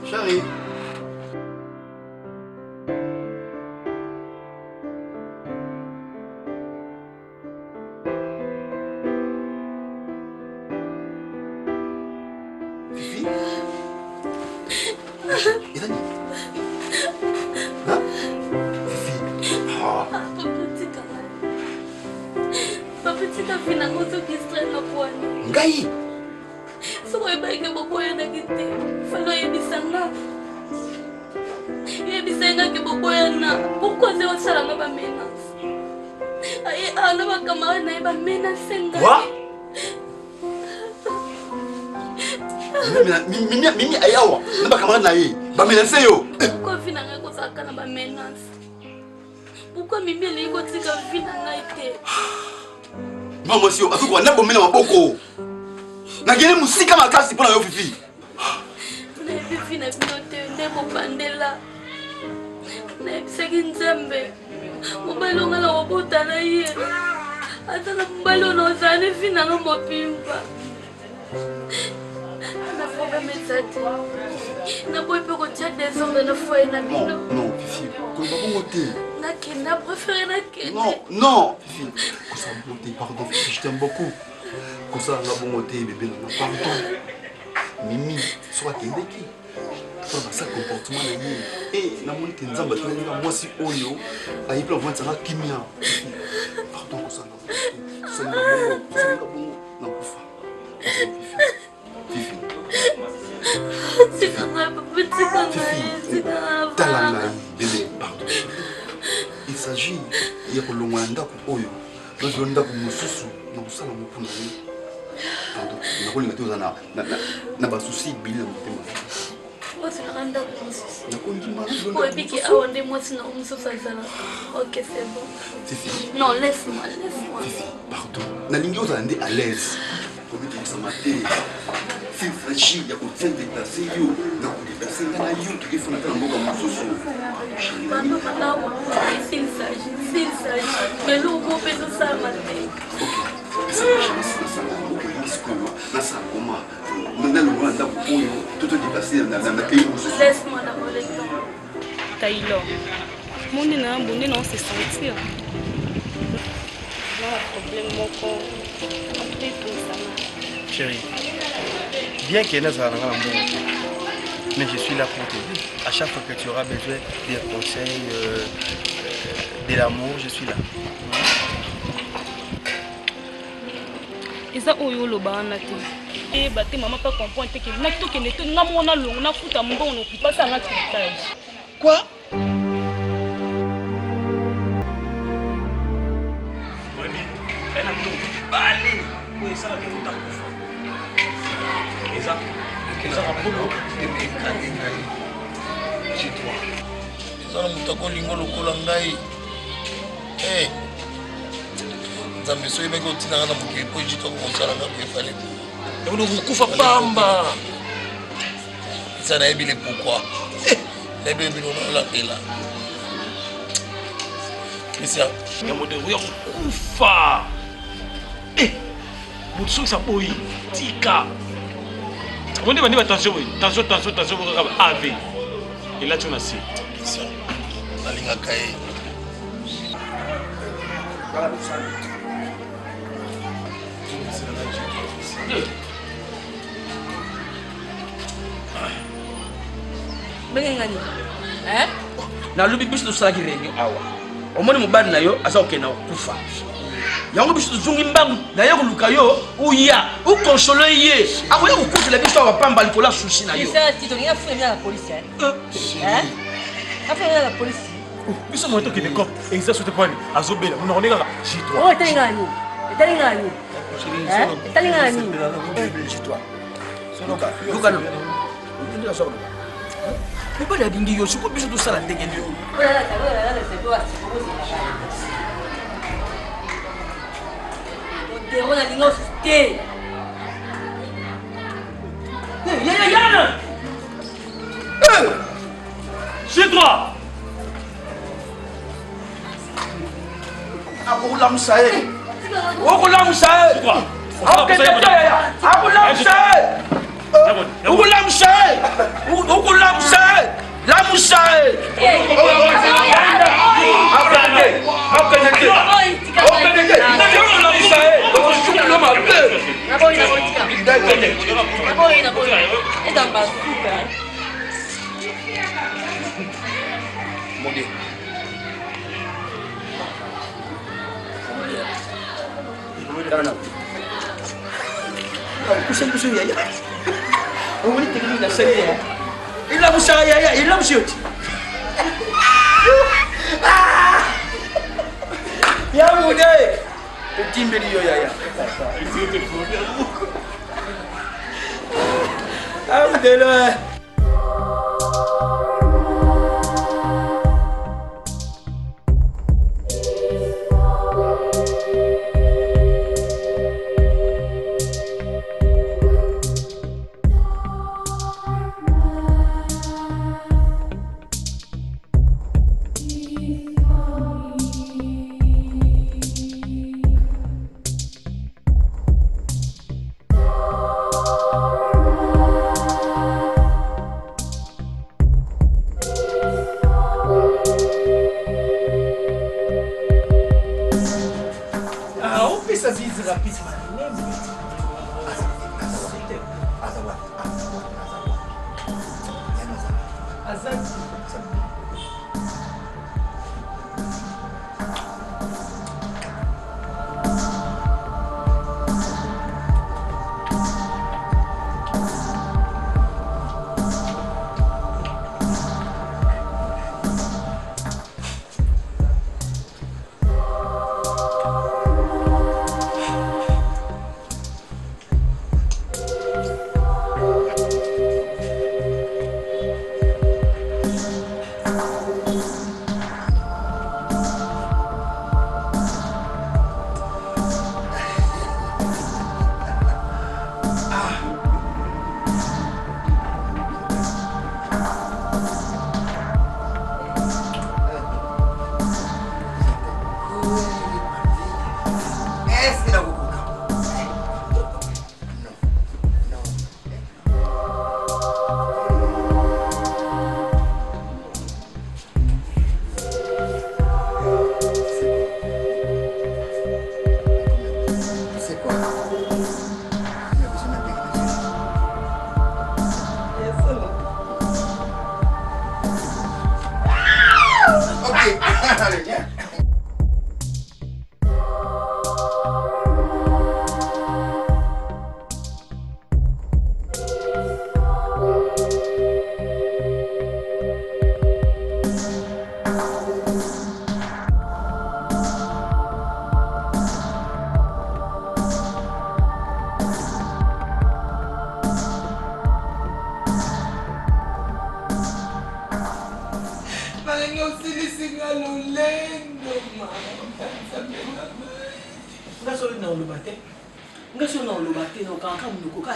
Chérie. Fifi. Idani. Hein? Fifi. Ah. Papa tika fina ngozo kistra na pwani. Ngai. Soko ibaike boboya na kiti. Falo yebisanga. Yebisanga ke boboya na. Pourquoi ze osala ngaba menace? Aye ana bakamara na ba menace senga. Quoi? Mimi ayawa. Na bakamara na ye. Ba menace yo. Pourquoi fina ngako saka na ba menace? Pourquoi mimi liko tika fina ngaite? Maman si yo akuko na bomela maboko. Na gele musika makasi pona yo Fifi. Na Fifi na binote ndemo bandela. Na bisaki nzambe. Mubalonga la wabota na ye. Ata na mubalona ozane fina nga mopimba. Na foga mezati. Na boy pe ko tia descendre na foyer na bino. Non, Fifi, ko ba bongo te. Na kenda préféré na kenda. Non, Fifi. Ko sa bongo te, pardon, Fifi, je t'aime beaucoup. Ko sa nga bongo te bébé na pardon. Mimi, soit kendeki. Pour ça comportement na ye. Eh, na moni te nzamba te na mwasi oyo. Ayi plan vont ça kimia. Pardon ko sa nga bongo te. Ça nga bongo na kufa. Fifi. C'est grave, petit Fifi, talanga bébé, pardon. Il s'agit de Kolonganda Oyo. Nous avons ndako mususu na kusala mupuna ye. Pardon, na kolinga te ozana na ba souci bila mutema. Osilanda mususu. Na kondima Pour épiki aonde moi sinon mususu azala. OK, c'est bon. Fifi. Non, laisse-moi, laisse-moi. Fifi, pardon. Na lingi ozala nde à l'aise. Pour me dire ça matin. Fille fraîchie, ya kotia déplacer yo. Na ko déplacer na yo to ifuna tana mboka mususu. Papa malawa. S'il s'agit. Mais l'eau go peso ça matin. OK. Ça marche na sala mboka misiko. Na sala koma. Na lo rwanda oyo tout déplacer na pays mususu. Laisse-moi d'abord le temps. Taylor. Mon nez n'a bonné non se sentir. Non, problème mon corps. Après tout ça. Chérie, bien qu'il y ait un mais je suis là pour t'aider. À chaque fois que tu auras besoin des conseils, de l'amour, je suis là. Et ça, où est le banane? Et bah, tes maman pas comprendre que n'a tout que n'était n'a mon along n'a foutu un bon on pas ça n'a critère. Quoi? Ezala mutako lingo lokola ngai. Eh. Nzambe so yebeki otinanga na mokili po ejito kosala nga koefale. Ebono kokufa pamba. Eza nayebi le pourquoi. Nayebi bino nalandela. Christian, ya modelo ya kokufa. Eh. Moto soki sa boyi tika. On dit attention, attention, AV. Et là tu en as si. Alinga Kaye. Bengani. Na lubi biso to sala ki réunion awa. Omoni mobali na yo asa okena kufa. yango biso tozongi mbangu na ye koluka yo oya okonsole ye akoya kokutela biso awa pamba likolo ya sushi na yo biso moto okende kop exa sote kwani azobela monoko nde kaka mobali alingi yo siko biso tosala ndenge nde Chez toi. akolamusa ye okolamusa ye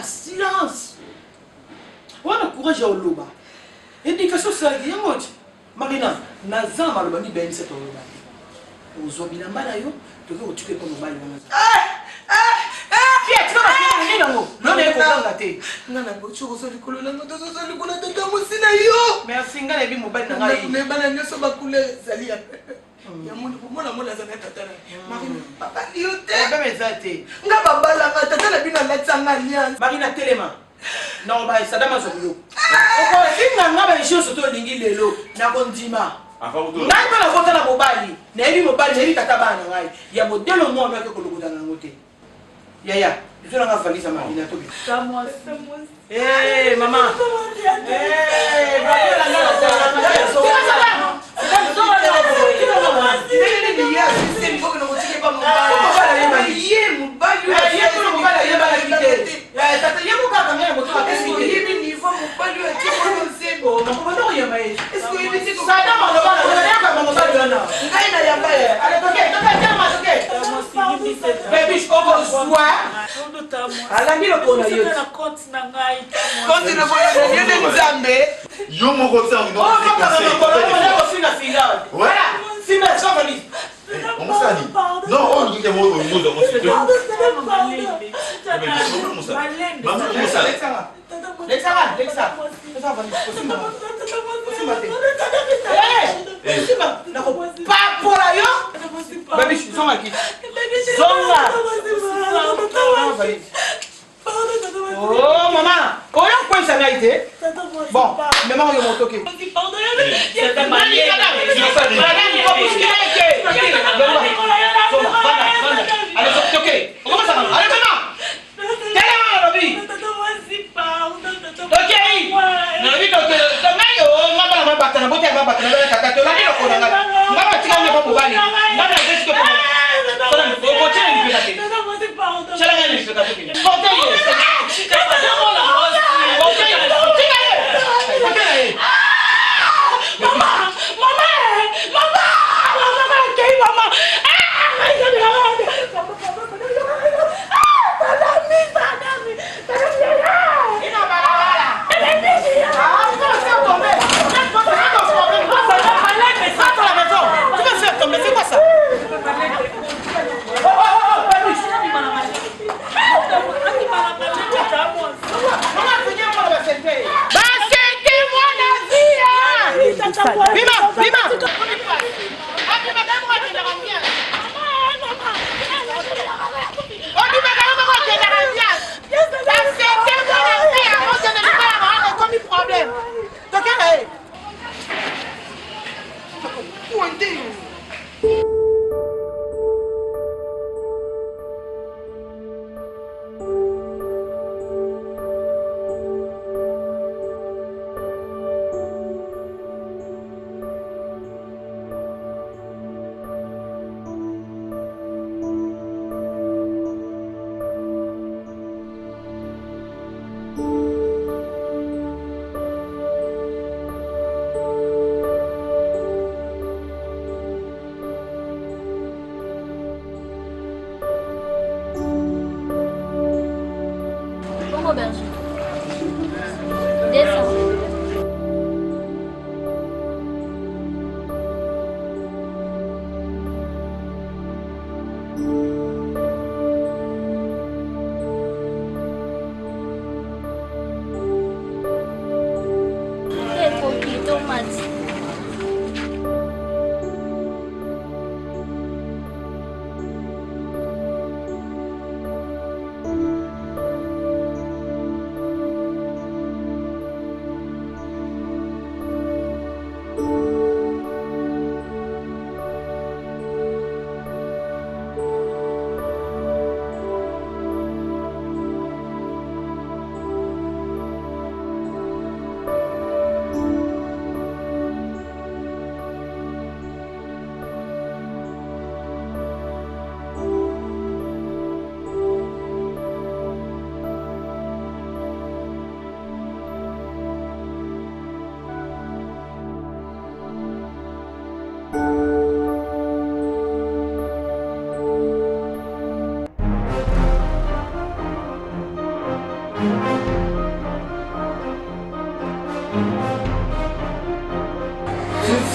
silence. Wana courage au loba. Éducation ça dit mot. Marina, nazam aloba ni ben cette loba. Ozobi na mbala yo, toke otuke ko mbala wana. Fiat na ni nango. Nona ko kanga te. Ngana go choko so likolo na ngoto so likolo tata musina yo. Merci ngana bi mobile na ngai. Ne bana nyoso bakule zali ya. Ya mundu kumona mola za tata na. Marina, papa liote. Ba mezate. Nga babala nga tata na bino latanga alliance. Marina telema. Non ba sadama zo yo. Oko singa nga ba nshio soto lingi lelo na kondima. ngai mpe nakota na mobali nayebi mobali nayebi tata bana na ngai ya modele mwa ake kolokota nango te yaya ezo nanga valisa marina tobi mama oh maman, oyo quoi ça n'a été? Bon, maman yo motoke.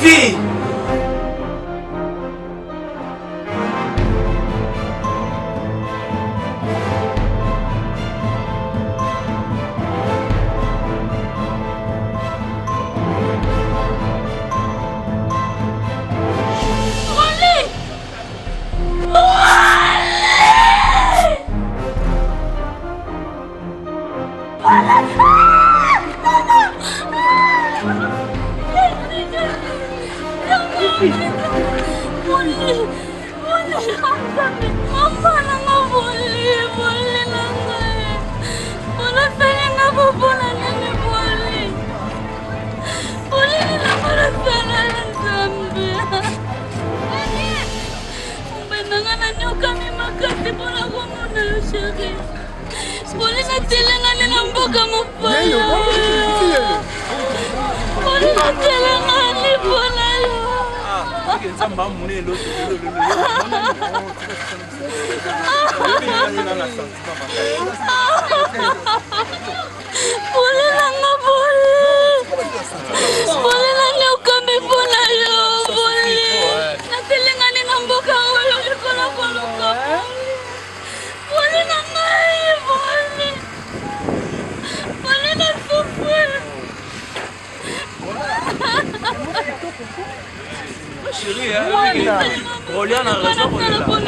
Fille! No! Roliana a raison pour le moment.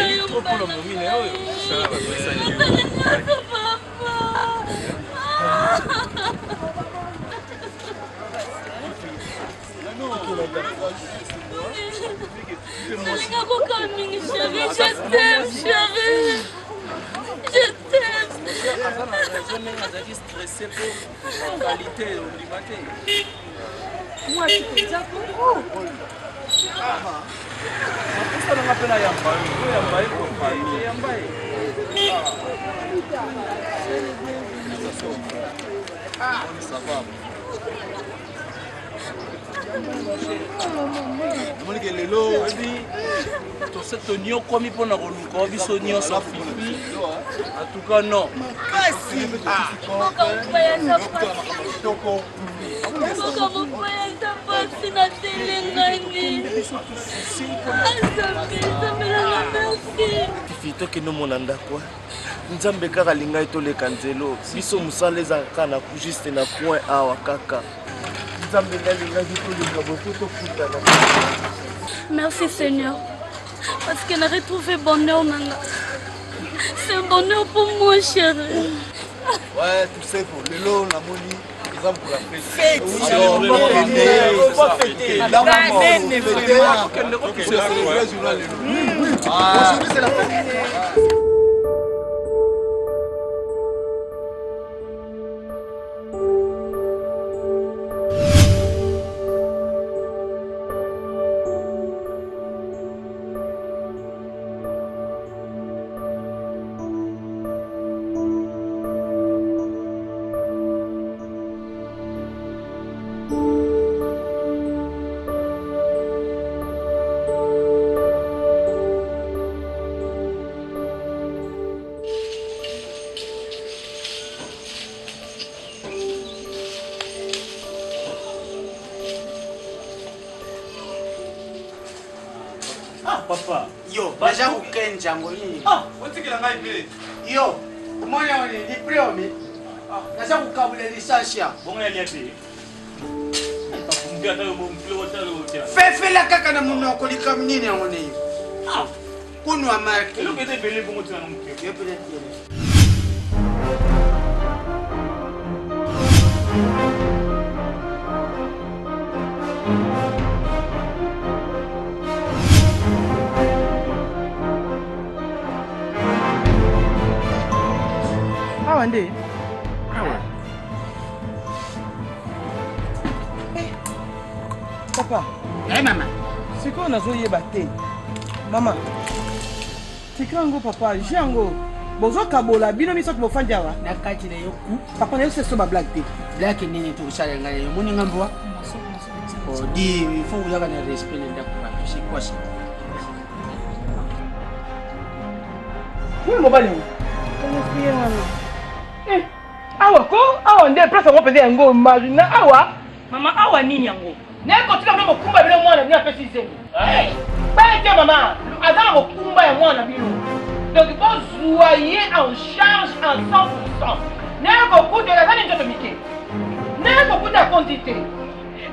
Cette oignon comme pour nous en tout cas non. Fito que nous monanda quoi. Nzambe kaka linga itole kanzelo. Biso musaleza kana juste na coin awa kaka. Nzambe linga itole beaucoup to futa. Merci Seigneur. Parce qu'elle a retrouvé bonheur, Nanga. C'est un bonheur pour moi, chérie. Ouais, tu sais, pour le lot, la monie, exemple pour la fête. Aujourd'hui, c'est la fête. Papa, yo, déjà vous ken jango ni. Ah, on dit qu'il a maïvé. Yo, comment on est ni priomi. Déjà vous kabule lisansia. Bon ya liaté. Fais la kaka na munoko likamnini ngone. Ah, kunwa marki. Lo kete belé bon tu na mke. Yo peut-être. Ande. Papa. Eh maman. C'est quoi on a joué baté? Maman. C'est quand go papa, jango. Bozo kabola bino miso ko fanja wa. Na kati na yoku. Papa ne se ba black té. Black nini to sala ngale muni ngambwa. Oh di, il faut vous avoir un respect de quoi. Tu sais quoi ça? Oui, mon bali. Comment fier maman? Awa ko awa nde place ngo pede ngo imagine awa Mama awa nini yango? ne ko tika ngo kumba bile mwana bina pesi zengi ba ke mama azala ngo kumba ya mwana bino donc bon joyer en charge en 100%. Ne ko kude la zani njoto mike ne ko kude quantité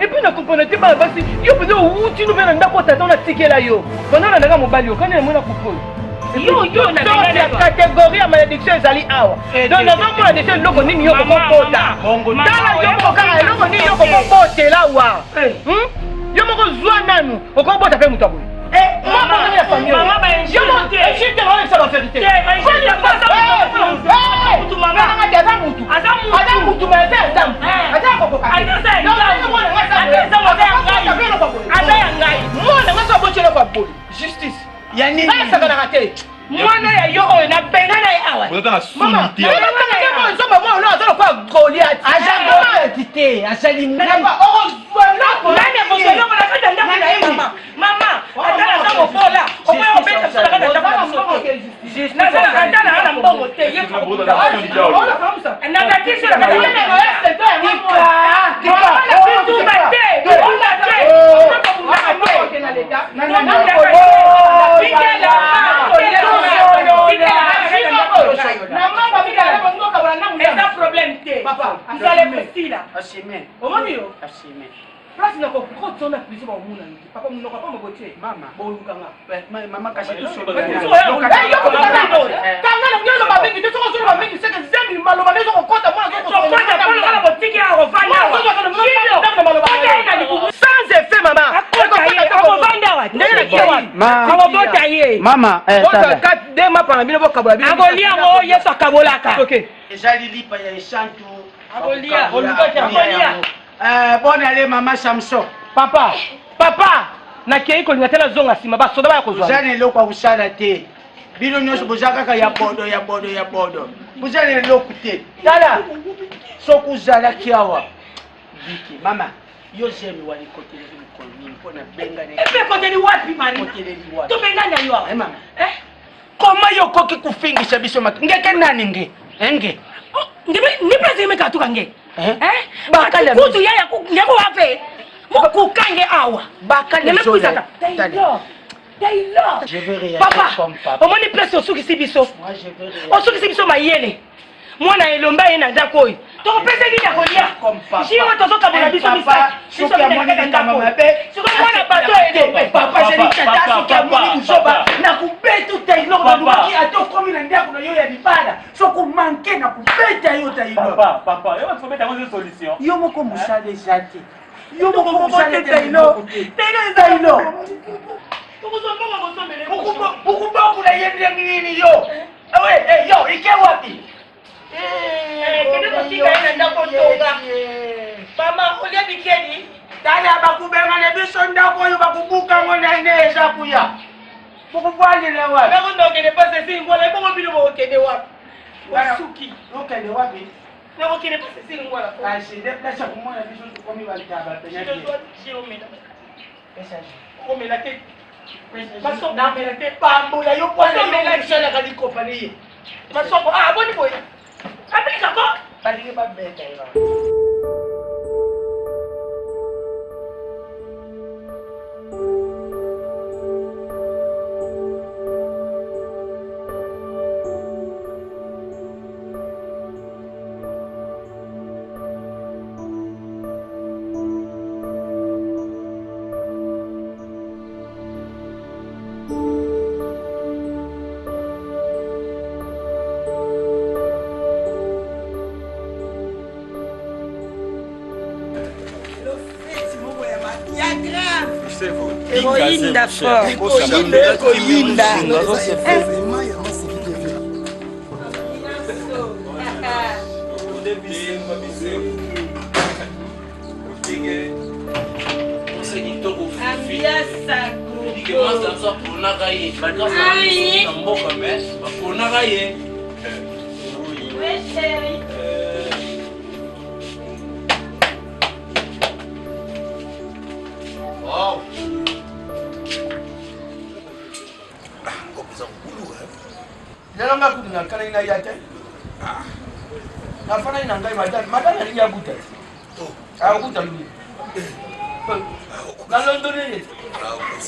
et puis na comprenez pas basi yo pede wuti no bena ndako tata na tikela yo bana na mobali yo kana mwana kupo yo na catégorie ya malédiction ezali awa donc nazomona dese eloko nini yo kokokota tala yo kokokaka eloko nini yo kokokotela awa Yo moko zwa nanu, okobota pe mutabu. Maman ya famille. Maman ba injute. Je te rends la vérité. Tu maman ata mutu. Ata mutu mais c'est ça. Ata koko. Ata ya ngai. Mwana ngaso bochelo kwa boli. Justice. Ya nini? Sasa kana kate. Mwana ya yo oyo na benga na awa. Unataka suniti. Mama nzoma mwa no azalo kwa Goliath. Aja tite, asali nani. Nani akosolo kwa kata ndaku na yeye mama. Mama, atala zango fola. Omo obeta fola kata ndaku na soko. Na sana atala ana mbongo te yefu. Na tatizo la kata na oeste to nika. Tu bate. Papa, vous allez rester là. Assumez. Au moins, assumez. Place na ko koto na plaisir ba muna ngi. Papa muna ko pa mabote. Mama, bo lukanga. Mama kasi tu so. Kanga na ngelo ba bengi to so ba bengi seke zembi malo ba lezo ko kota mwa ko so. Kota ko na botiki ya ko vanda. Sans effet mama. Ko vanda wa. Ndela kiwa. Ko bota ye. Mama, ça. Kat de ma pa bino bo kabola bino. Abolia mo yeso kabolaka. OK. Ezali lipa ya eshantu. Abolia, abolia. Bon allez maman Samson. Papa, na kei ko ngatela zonga sima ba soda ba ko zwa. Zane lo kwa usala te. Bino nyoso bozaka ka ya bodo. Buzane lo kute. Dala. Sokuzala kiawa. Biki mama. Yo zemi wali kotele ko ni mpona benga ne. Epe kotele wapi mari? Kotele wapi? To benga na yo. Mama. Koma yo koki kufingisha biso mat. Ngeke nani nge? Enge. Ni pesa imeka tukange. Bakala kutu yaya ngeko wafe. Mukukange awa. Bakala mekuza. Taylor. Je vais réagir comme papa. Omoni place osuki sibiso. Moi je vais réagir. Osuki sibiso mayele. Mwana elomba yena ndako yi. To pesa ni ya kolia. Jiyo tozoka bona biso misa. Biso mwana ndako. Siko mwana bato ede. Papa je ni tata soki amoni musoba. Na kubetu Taylor ba lubaki ato komi na ndako na yo ya libala. Soko manke na kubeta yo Taylor. Papa, yo faut mettre une solution. Yo moko musale jati. Yo moko musale Taylor. Taylor. Ukuba kula yende nini yo? Ewe, yo, ike wapi? Kene kutika ina ndako tonga. Mama, olia bikeni. Dala bakubenga ne biso ndako yo bakubuka ngona ineza kuya. Mukuvali le wapi? Bako ndokene pase singwala, bako bino bo kene wapi? Osuki. Okene wapi? Bako kene pase singwala. Asi, deplace kumona biso tukomi balitaba penya. Pesa. Komela te. Maso na mela te pambo ya yo pona mela kisala ka di compagnie. Maso boni boy. Apika ko. Palingi ba beta ira. Héroïne d'affaires. Héroïne Nalanga kudina kana ina yake. Na fana ina ngai madana ni yabuta. Abuta lui. Nalondone.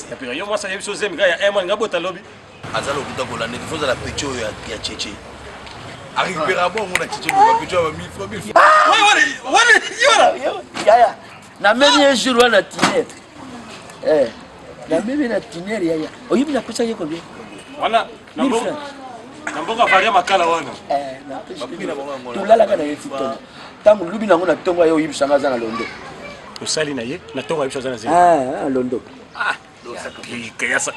Ya pira yo mwasa yebiso zemi ga ya emwa ngabota lobi. Azalo kuta kola ne foza la pecho ya cheche. Aripera bon on a cheche ba pecho ba 1000 fois 1000 fois. Ouais yora. Yaya. Na memi un jour wana tiner. Na memi na tiner yaya. Oyibi na kusa yeko bien. Wana Namboka varia makala wana. Tulala kana yefi tono. Tangu lubi nango na tongo yo yibisanga za na londo. osali na ye na ntongo ya biso aza na Ah, londo. keyasa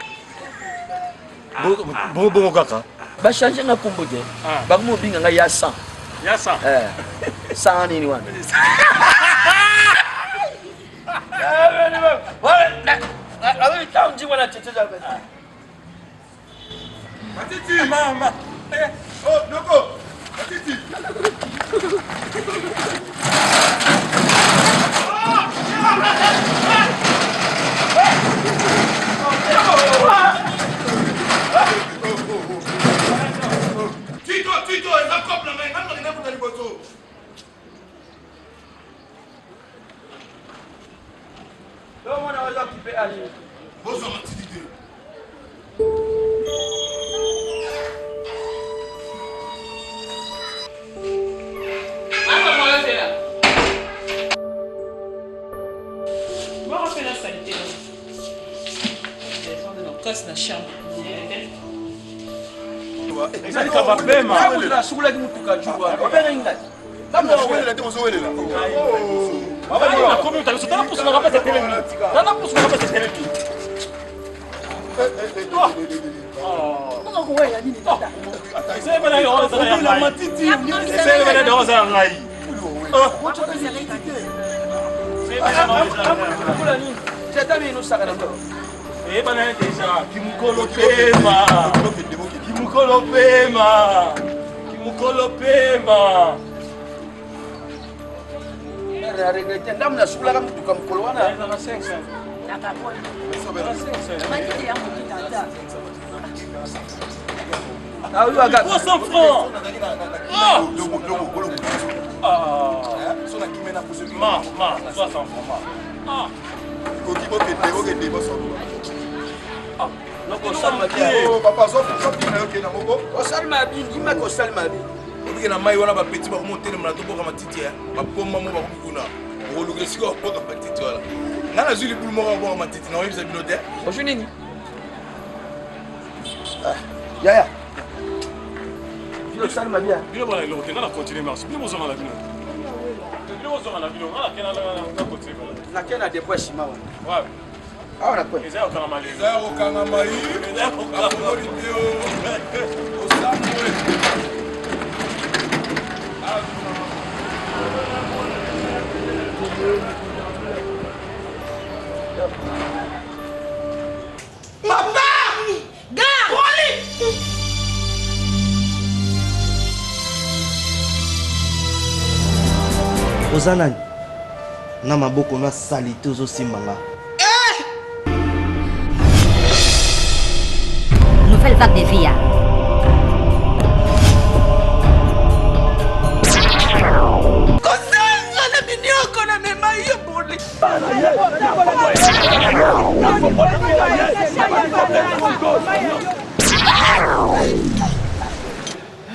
bongo kaka Bachange nga kombo te. Bakumobinga nga ya 100. ya 100 100 nini wana? Matiti, mama. Oh, Noko. Matiti. Tito, eza couple na ngai, ngai na kuna liboso. Ndio mwana waza kipe ali. Bozo Matiti te. Na chambre. Ezali ka mapema. La sukula ki mutuka jua. Opera ingati. Kama wewe ndio uzowelela. Baba ni nakomi utaliso tana pusu na kapesa telemi. Tana pusu na kapesa telemi. Mbona kuwela nini tata? Sema na yo sana ya matiti. Sema na yo sana ngai. Wacha pesa nitike. Sema nini? Tata mimi nusaka na ndo. Eh bana deja kimukolo pema. Kimukolo pema. Kimukolo pema. Era regrete ndam na sukula ka mutuka mkolo wana. Na 500. Nakapona. Matiti ya mutuka tata. Ah oui, aga. 300 francs. Son a kimena pour celui. Ma, 60 francs. Ah. Noko salma bien. Oh papa, so bien OK na moko. O salma bien, dima ko salma bien. Obike na mai wana ba petit ba komonter na to boka matiti ya. Ba pomba mo ba kuna. O luge siko boka matiti wala. Ngana zuli bulu mo boka matiti na webisa bilote. O nini? Yaya. Bilo salma bien. Bilo bana lo te na continuer marche. Bilo mo zona la bilo. Bilo zo na bilo. Ala kena la continuer. Na kena de bois chima wana. Ouais. Ah on a quoi? Ezao kana mali. Ezao kana mai. Ezao kana mai. O samwe. Papa! Gars! oza nani na maboko na sali te ozosimba nga. Nouvelle vague de vie. Kosanga na minioko na mema yo boli.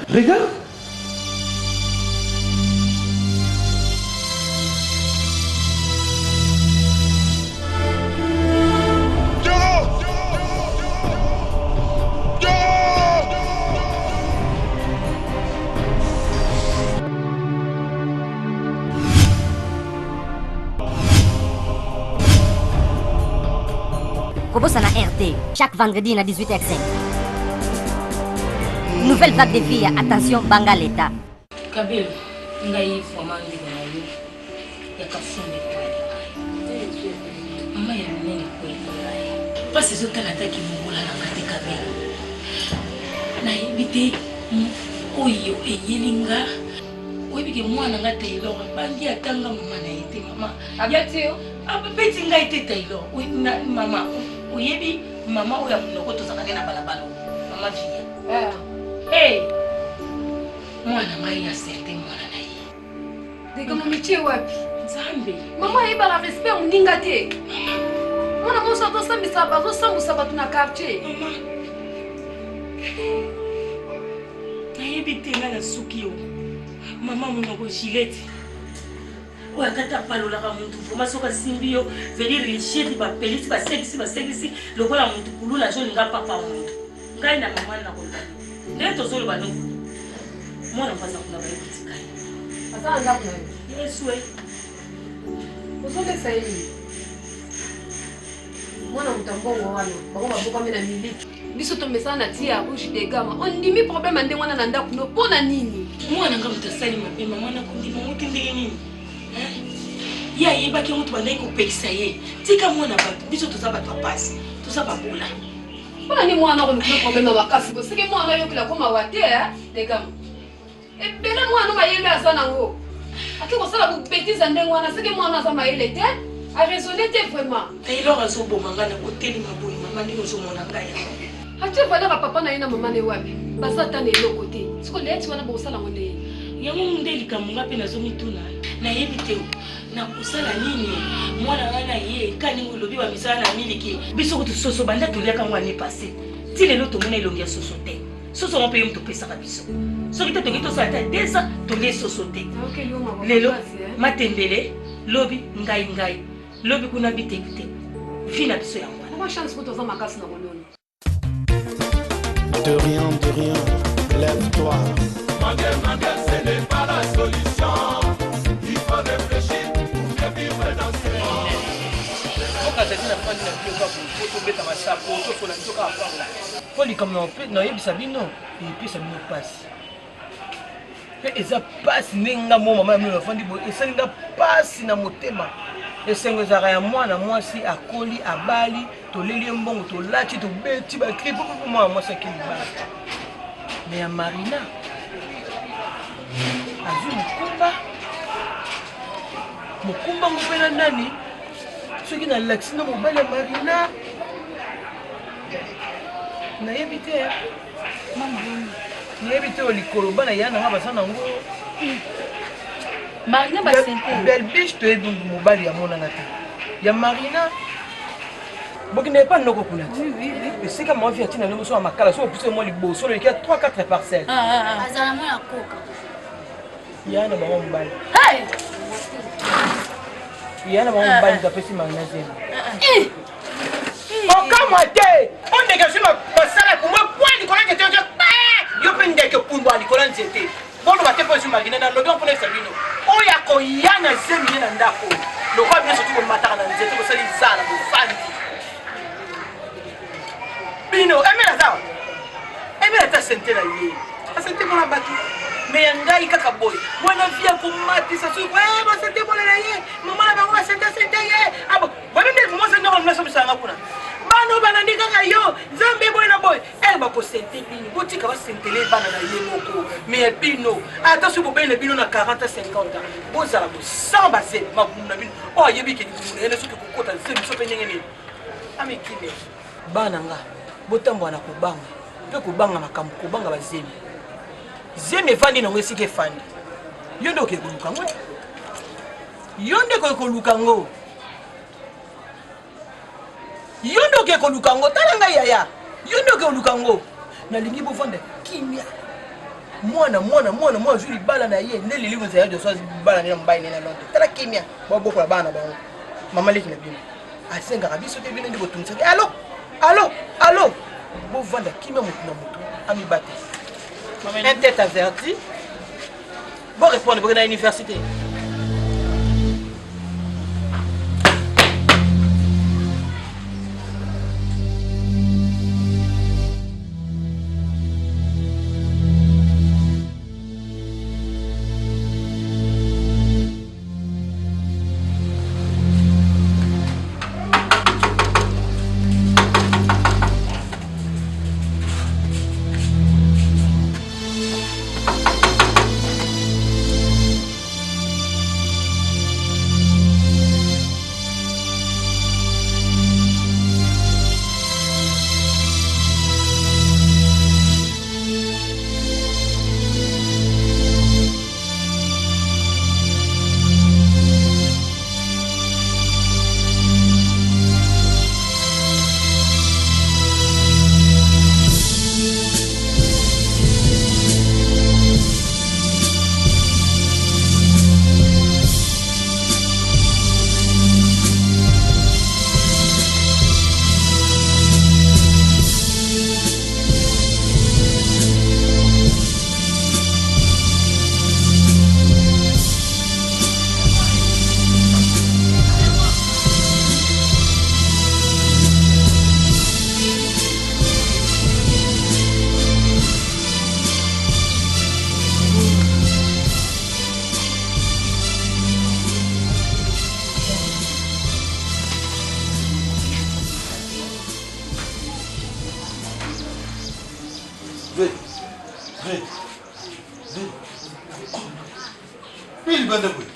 Regarde. Kobosa na RT, chaque vendredi à 18h05. Nouvelle vague de vie, attention, Banga l'État. Kabel, ngai vraiment ndiko na yo. Ya kafunde kwa. Mama ya nene kwa. Pasi zote nataki mungula na ngate Kabel. Na ibite oyo eyelinga. Oyebike mwana ngate ilo bangi atanga mama na ite mama. Abetio, abeti ngai te tailo. Mama, oyebi mama oya munoko tozakane na balabala. Mama via. Hey! Mwana ngai ya serte mwana na ye. Deka mamichie wapi? Nzambe. Mama yeba la respect uninga te. Mwana moso atosambisa bazo sambusa batu na quartier. Mama. Nayebi te nga na suki yo. Mama monoko Gillette. Oya kata palolaka muntu voma soka simbi yo veli rigide ba pelisi ba sekisi lokola muntu kulula joli nga papa muntu. Ngai na mama na kondani. Nde tozolo bano. Mwana mpasa kuna ba ekutika. Asa anda kuna. Yesu we. ozolekisa ye nini mwana mutambongo wana bango babokami na miliki biso tomesana na tia rouge de gama ondimi problème ande wana na ndako no mpona nini mwana nga moto asali mapema mwana kondima moki ndenge nini ye ayebaki moto bandaki kopekisa ye tika mwana bato biso toza bato ya pasi toza babola mpona ni mwana kolukile problème ya makasi boseke mwana yokila komawa te de gama ebele mwana mayele aza nango ake kosala bobétise ndenge wana seke mwana aza mayele te araisonne te vraiment taylor azoboma nga na kotelema boye mama ndenge ozomona ngai atie valeur papa na ye na mama ne wapi baza ata na eloko te siko leyeti wana bokosala ngo ndeye yango nde likambo nga mpe nazomituna nayebi te nakosala nini mwana nga na ye kaninga olobi wa misala na miliki biso kutu soso banda toliaka mwana ne passé ti lelo tomona elongi ya soso te soso mo mpe ye moto opesaka biso soki te toki tosala ta desa tolie soso te lelo matembele lobi ngai lobi kuna bitekute vi na biso yango wana chance po toza makasi na kolona De rien, lève-toi. Manger, ce n'est pas la solution. Il faut réfléchir pour mieux vivre dans ce monde. Po likambo nayebisa bino epesa bino pasi mpe eza pasi ndenge nga mo mama ya mino afandi boye esali nga pasi na motema esengo ezalaka ya mwana mwasi akoli abali toleli ye mbongo tolati tobeti bakri po mwana mwasi akeli bala me ya marina azwi mokumba ngo mpe na nani soki nalakisi na mobali ya marina nayebi te nayebi te olikolo bana ya nanga baza nango marina basente belbiche toyebi mobali ya monana te ya marina bokende epa noko kuna te esika mwa vi atina ndenge so ya makala so opuse mwa liboso oleki ya 3-4 parcelle azala mwa ya koka ya na bango mobali ya na bango mobali topesi marina zema okamwa te ondeke so basala kumwe pwa likolo nzete yo mpe ndeke pumbwa likolo nzete boloba te mpo esi marina na lobi mpona esa bino oyo akoya na zemi ye na ndako lokwa bino soki bomataka na nzete kosali zala bofandi bino emela zawa emela ta sente na ye asente mpona bato me ya ngai kaka boye wana vi ya komatisa soki basente mpona na ye mama na bango basente ye abo babende momosendokonasobisanga kuna bano banandi kaka yo nzambe boye na boye bakosente bino botika basentele bana na ye moko me bino ata soki bobene bino na 40-50 bozala bosama bazemi mabumu na bino oyo ayebi ke libumu na yene soki kokota nse biso mpe ndenge nini amikime bana nga botambola na kobanga mpe kobanga makambo kobanga bazemi zemi efandi nango esika efandi yo nde okoki koluka ngo yo nde okoki koluka ngo yo nde okoki koluka ngo tala ngai yaya yo nde okoki koluka ngo nalingi bovanda kimia mwana azwi libala na ye nde leli kozala de soa libala nde na mobali nde na lonte tala kimia babokola bana na bango mama leki na bino asengaka biso te bino nde botungisaki alo bovanda kimia motu na motu amibate un tête averti borépondre boke na université libanda boye.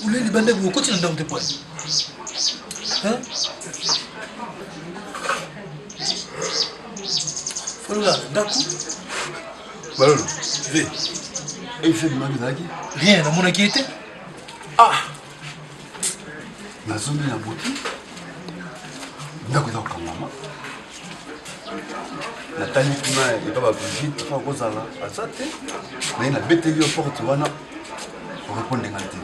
Ule libanda boye koti na ndako te poye. Hein? Voilà, d'accord. Balolo. Ve. Et il fait de mami zaki. Rien, na mona qui était. Ah. Na zombi na boti. Ndako za kangama. Natali kuna ya baba Brigitte fa kozala asate. Na ina beteli yo porte wana. Pour répondre ngati.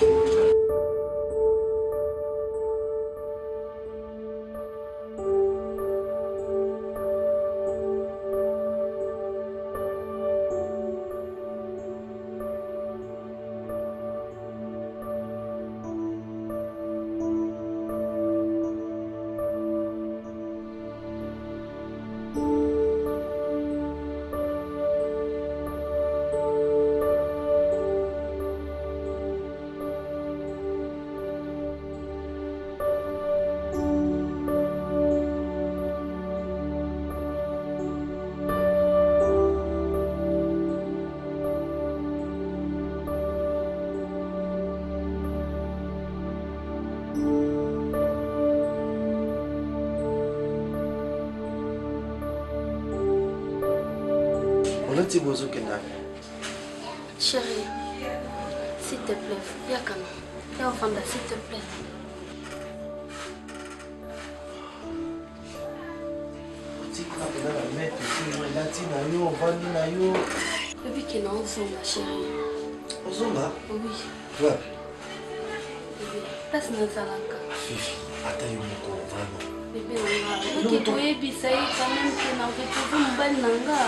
Chérie, s'il te plaît, Yakana, Yavanda, s'il te plaît. Depuis qu'il est en Zonga, chérie. En Zonga? Oui. Ouais. Oui. Place Nazalaka. Fifi, attends, Yomoko, vraiment. Bébé, on va. Ok, ça y est, quand même, que n'a retrouvé mon bal nanga.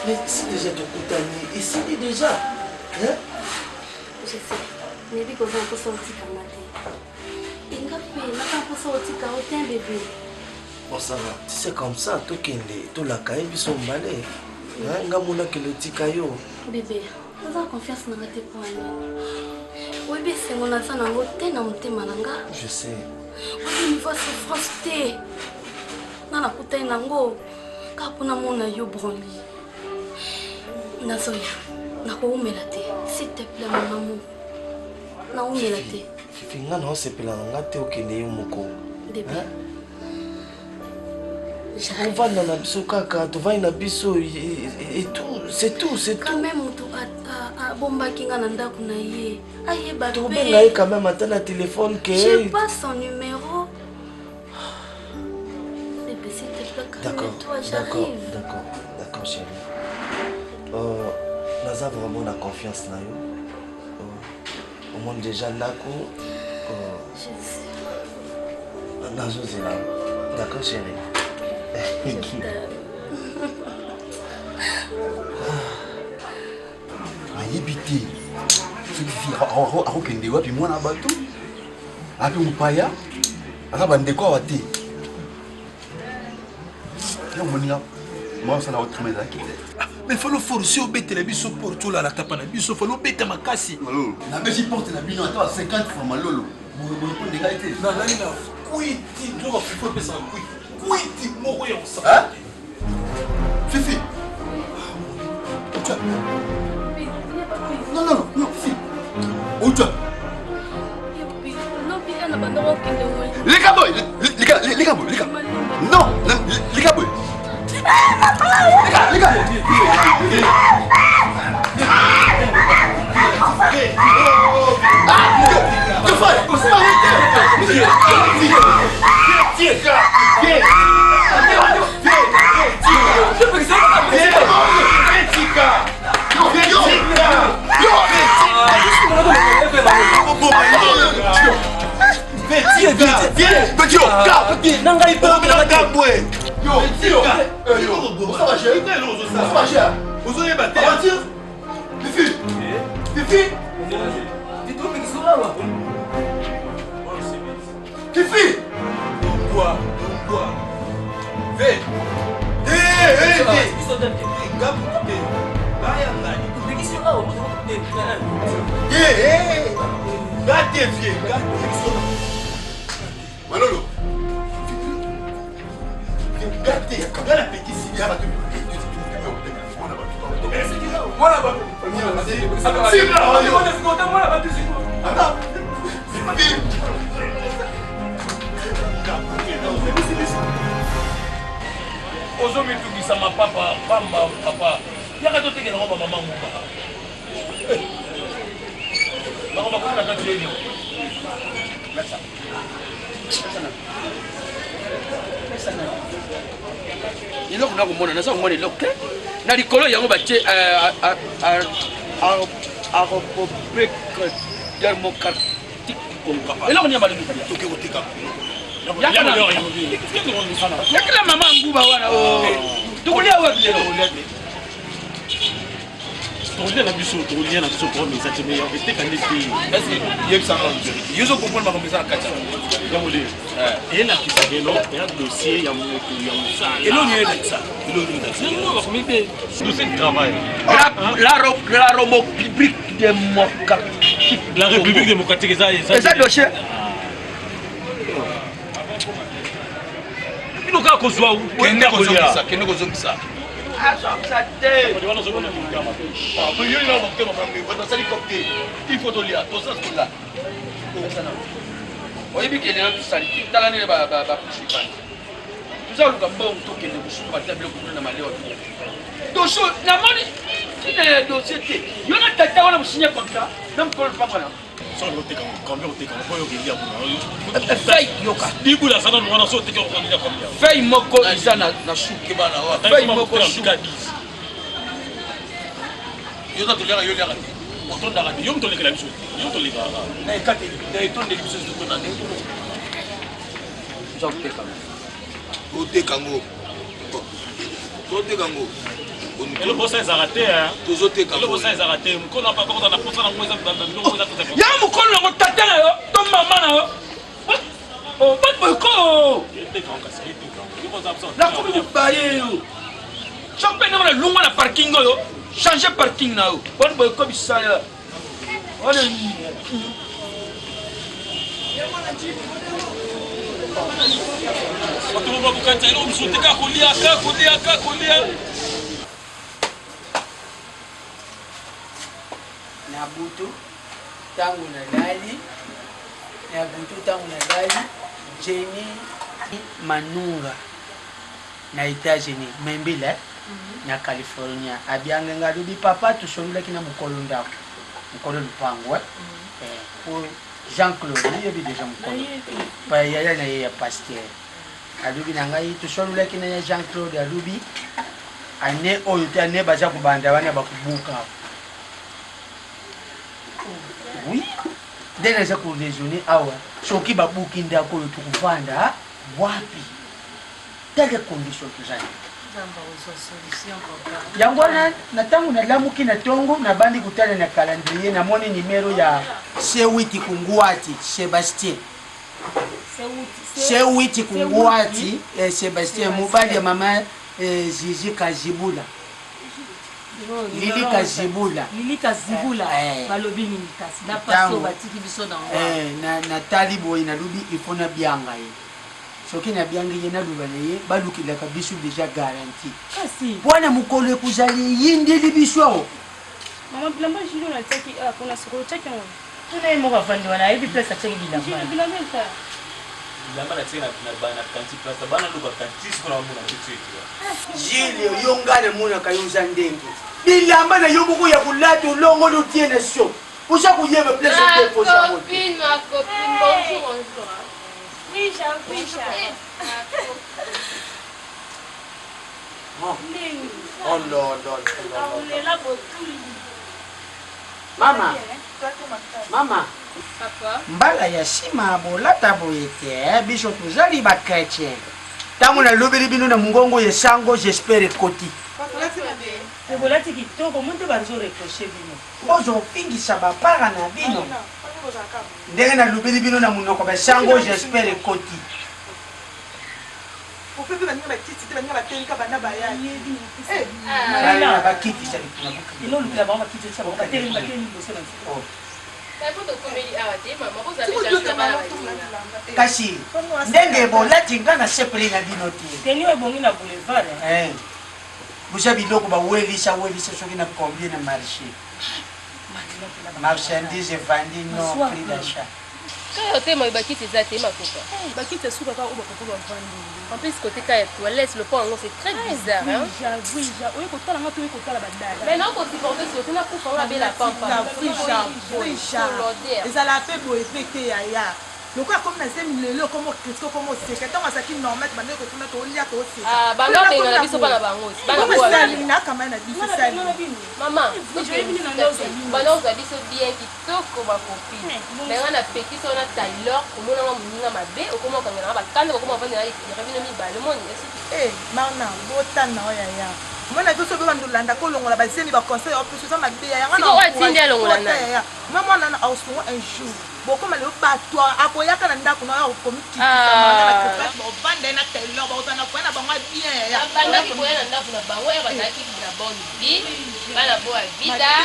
Mais si déjà tu coutané, et si déjà, hein? Je sais, mais dis que vous avez un peu sorti comme matin. Et n'a pas un peu sorti quand on est bébé. Bon, ça va. Si c'est comme ça, tout kende, tout la caille, ils sont malais. Hein? Ngamuna que le tikayo. Bébé, vous avez confiance dans tes poignets. Oui, mais c'est mon enfant dans l'hôtel, dans mon thème. Je sais. Oui, il va se froster. Dans la coutaine, nango. Car pour nous, on a eu broli. Nazoya, nakoumela te. S'il te plaît, mon amour. Naoumela te. Fifi, nga na osepela nga te okende yo moko. Bébé. Tovanda na biso kaka, tovandi na biso et tout, c'est tout, c'est tout. Quand même, tu as bombaki nga na ndako na ye. Ayeba pe. Tobenga ye quand même ata na téléphone que. J'ai pas son numéro. Bébé, s'il te plaît, calme-toi, j'arrive. D'accord, chérie. Naza vraiment la confiance na yo. Au moins déjà ndako. Je sais. Nazo zela. D'accord, chérie. Je t'aime. Ayebi te. Soki fi akokende wapi mwana bato. Api mopaya. Aka bandeko awa te. Yo moninga. Moi ça na autre meza ki. Mais il faut le forcer au bête la biso pour tout la tapa na biso faut le bête makasi. Malolo. Na besi porte na bino ata 50 francs malolo. Bo ko ndeka ite. Na na. Kuiti ndo ba faut pesa kuiti. Kuiti moko ya ça. Hein? Fifi. Non, Fifi. Où tu vas? Les gars, non, les gars, Manolo. Regardez, regarde la petite. Voilà. ozomitungisa mapapa pamba papa yaka totekela ngo mama nguba bango bakona kati yeni eloko nakomona naza komona eloko te na likolo yango batie aropobrek dermocartique eloko ni ya balingi toke kotika yakila mama nguba wana tokolia wapi lelo tokolia na biso tokolia na biso promesa te mais etekandi te yebisanga yozo comprendre makomesa na kati yango le elakisaka elo eya dossier ya moto ya mosala eloni elakisa eloni bakomi te dossier de travail la république démocratique la république démocratique eza dossier bino kaka kozwa kende kozongisa oyebi ke lelo tosali te tala nene bakushipana tozoluka mbongo tokende kosuku batia biloko kuna na malewa doso namoni tina dossier te yo na tata wana mosinya kontra na mokolo lupangana fei moko eza na suke bana fei moko yoza toliaka yo liaka te otondaka te yo motolekela biso yo tolekaka na etondeli biso totona te totekango totekango elo bosa ezaka te elo bosa ezaka te mokolo apakokota na posa nango eza biloko eza ya mokolo nango tata na yo to mama na yo baboyko nakomi kobaye yo so mpe ndenge na lungwa na parking oyo change parking na yo wana boyko bisala wana bato bakokatisa eloko biso te kaka kolia na butu tangu nalali Jenny Manunga na États-Unis Membile na California abianga ngalubi papa tusonulaki na mukolo ndako mukolo lupango pour Jean-Claude yebi déjà mukolo pa yaya na ya pasteur alubi na ngai tusonulaki na Jean-Claude alubi ane oyo te ane baza kubanda bana bakubuka. Oui, dès les pour déjeuner, soki babuki ndako yo tukuvanda wapi? Telle condition tuzali. Yango na tangu na lamuki na tongo na bandi kutana na calendrier na moni numero ya Sewiti Kunguati Sebastien. Sewiti Kunguati Sebastien mubali ya mama Zizi Kazibula. Lili Kazibula balobi nini kasi na paso batiki biso na na talibo ina lubi ifona bianga ye soki na bianga ye na lubana ye balukila ka biso déjà garanti kasi bwana mukolo ekuzali yindeli biso mama bilamba jilo na taki kuna siko chaki ngona tuna yemo bafandi wana hivi place chaki bilamba bilamba na tena na bana kanti place bana luka kanti sikona muna kitu jile yongale muna kayuza ndenge bilamba na yobuku ya kulatu longo lutiene sho usha kuyebe place de posa copine bonjour oui oh no mama papa mbala ya sima bolata boyete biso tuzali ba chrétien tangu na lobeli bino na mungongo yesango j'espère koti ebolati kitoko muntu bazo reprocher bino bozo pingisa bapara na bino ndenge na lobeli bino na munoko besango j'espère koti opepe baninga bakiti te baninga batelika bana bayali bakiti sali ilo lukila bango bakiti sabo bateli bateli boso na nziko kasi ndenge bolati nga na sepeli na bino te teni ebongi na boulevard buza biloko bawelisa soki na combien na marché Marchandise vendue non prix d'achat. Quand tu es bakiti za te makopa. Bakiti sous papa ou papa va vendre. En plus côté ta toilette le pont c'est très bizarre hein. Oui, oui, ko tala ngato ko tala badala. Mais non ko supporter sur na pour faire la belle pampa. Oui, ezala pe boye pete ya. Lokola comme na zemi lelo comme Christo comme seka tant asaki normal bande ko kuna to lia ko seka. Ah banda tenga na biso bana bango. Bana ko sali na kama na biso sali. Maman, bana za biso bien kitoko ba copine. Lenga na petit so na Taylor komona nga muninga mabe okoma kangana ba kande okoma vanda na revino mi ba le monde. Mana botana ya. Mwana biso be bandolanda ko longola ba zemi ba conseil en plus ça mabe ya nga na. Ko atindi longola na. Maman na au un jour. Beaucoup de bateaux à Boya Canada qu'on a au comité. Bon, bande na Taylor, bon, on a fait la banque bien. Banda qui boya na na bango ya banda qui na bonne vie, bana boa vida.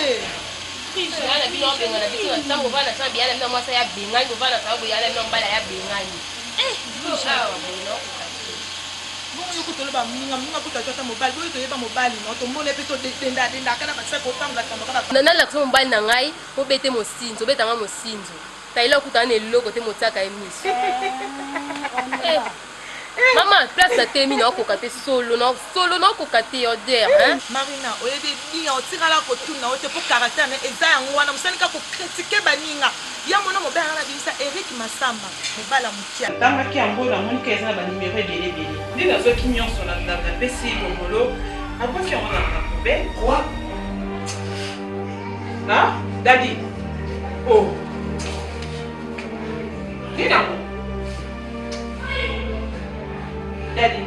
Na bino benga na biso na tango bana sa biala na mwasa ya bengani, bana sa boya na mbala ya bengani. Ah, bon. Bon, yoko to ba minga kuta tota mobile, boyo to yeba mobile no to mole pe to denda kana ba sa ko tanga kamera. Na la ko mobile na ngai, ko bete mo sinzo, beta nga mo sinzo. Taylor kutana eloko te motaka emission. Maman, place la termine au kokate solo no kokate odeur hein. Marina, oyebe bien o tira la ko tuna o te pour caractère na eza yango wana musanika ko critiquer baninga. Ya mona mo bana na bisa Eric Masamba, mo bala mutia. Tanga ki ambo na monika eza ba numéro belé. Ndina zo ki nyonso na ndanga pesi bomolo. Abo ki on na poubelle. Quoi? Ah, Daddy. Oh. Daddy,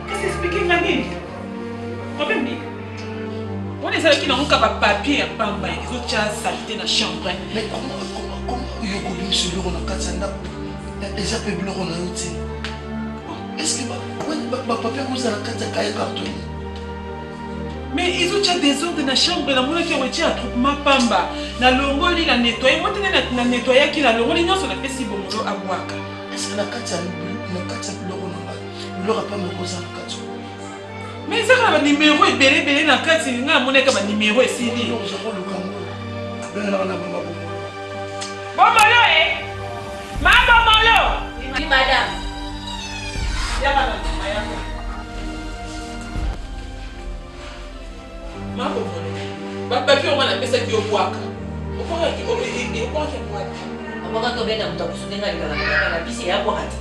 qu'est-ce que expliquer la nini? Problème dit. On est allé qui n'ont pas papier à Pamba, ils ont déjà saleté dans la chambre. Mais comment il y a eu sur le rôle en 4 ans? Les appels blancs on a eu. Est-ce que ma papier vous a la 4 ans carton? Mais ils ont déjà des ordres dans la chambre, la moula qui a été à ma Pamba. Na longoli la nettoyer, moi tenez na nettoyer qui la longoli non sur la pesi bomolo à Waka. Est-ce que la 4 ans le leur a pas me posé en 4 ans? Mais ça a un numéro et belé dans 4 ans, il a mon écart numéro et c'est dit. Non, je vois le Cameroun. Bon malo eh? Ma bon malo. Oui madame. Ya madame, Maya. Ma bon malo. Papier on a appelé ça qui au Waka. Au Waka qui au Waka. Abaka to bena mutakusu denga la bisi ya kwa hati.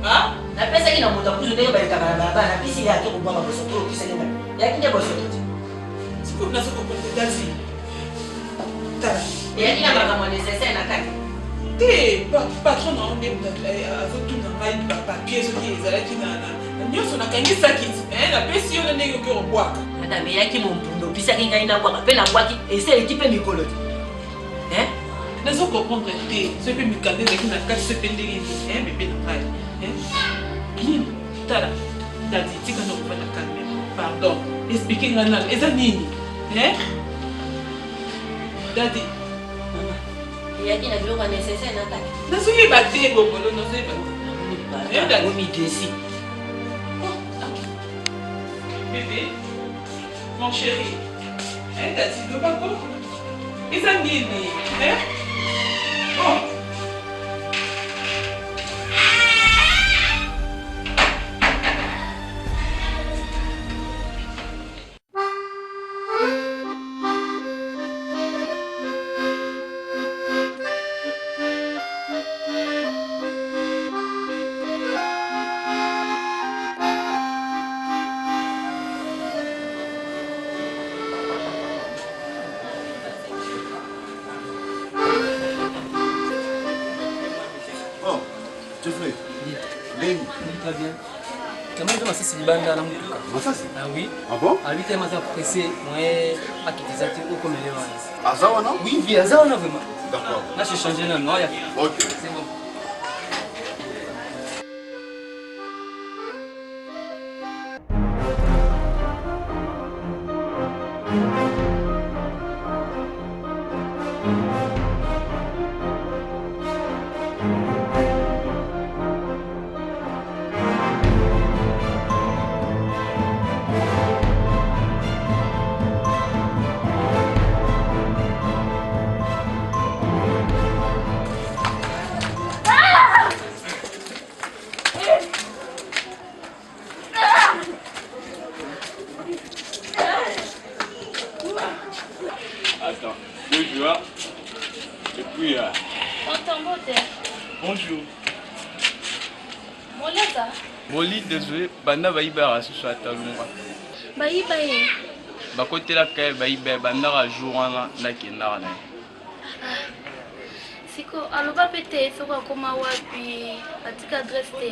Ah? Na pesa kina mutakusu denga bali kabala na bisi ya kwa baba boso to kisa denga. Ya kinye boso to. Siku na soko kwa dazi. Tara. Ya kina baka mo nécessaire na kati. Te patron na onde azotu na ngai ba papier so ki ezala ki na nyoso na kangisa kiti. Na pesi yo na ndenge ko bwaka. Madame ya ki mo mpundo pisa kinga ina kwa pe na bwaki ese ekipe mikolo. Hein? Ne sont comprendre ce que me garder avec une carte se pendant hein bébé na kai hein tala dadi tika no kwa na calme pardon expliquer ngana eza nini hein dadi mama ya kina biloko nécessaire na kati na so yeba te bobolo no so yeba hein dadi mi desi bébé mon chéri hein dadi do ba ko eza nini hein oh. Très bien. Comment est-ce que c'est Libanda dans Mouka? Ah oui. Ah bon? Ah oui, tellement pressé. Moi, à quitter ça, tu comme les gens. Azawana? Oui, oui, Azawana vraiment. D'accord. Là, j'ai changé le nom. Ok. C'est bon. Oui. Entambote. Bonjour. Moleza. Boli, désolé, banda baïba ce soit talunga. Bayiba ye. Bakotela kay baïba banda ka jour wana na kenda na. Siko aloba pete soko akoma wapi atika adresse te.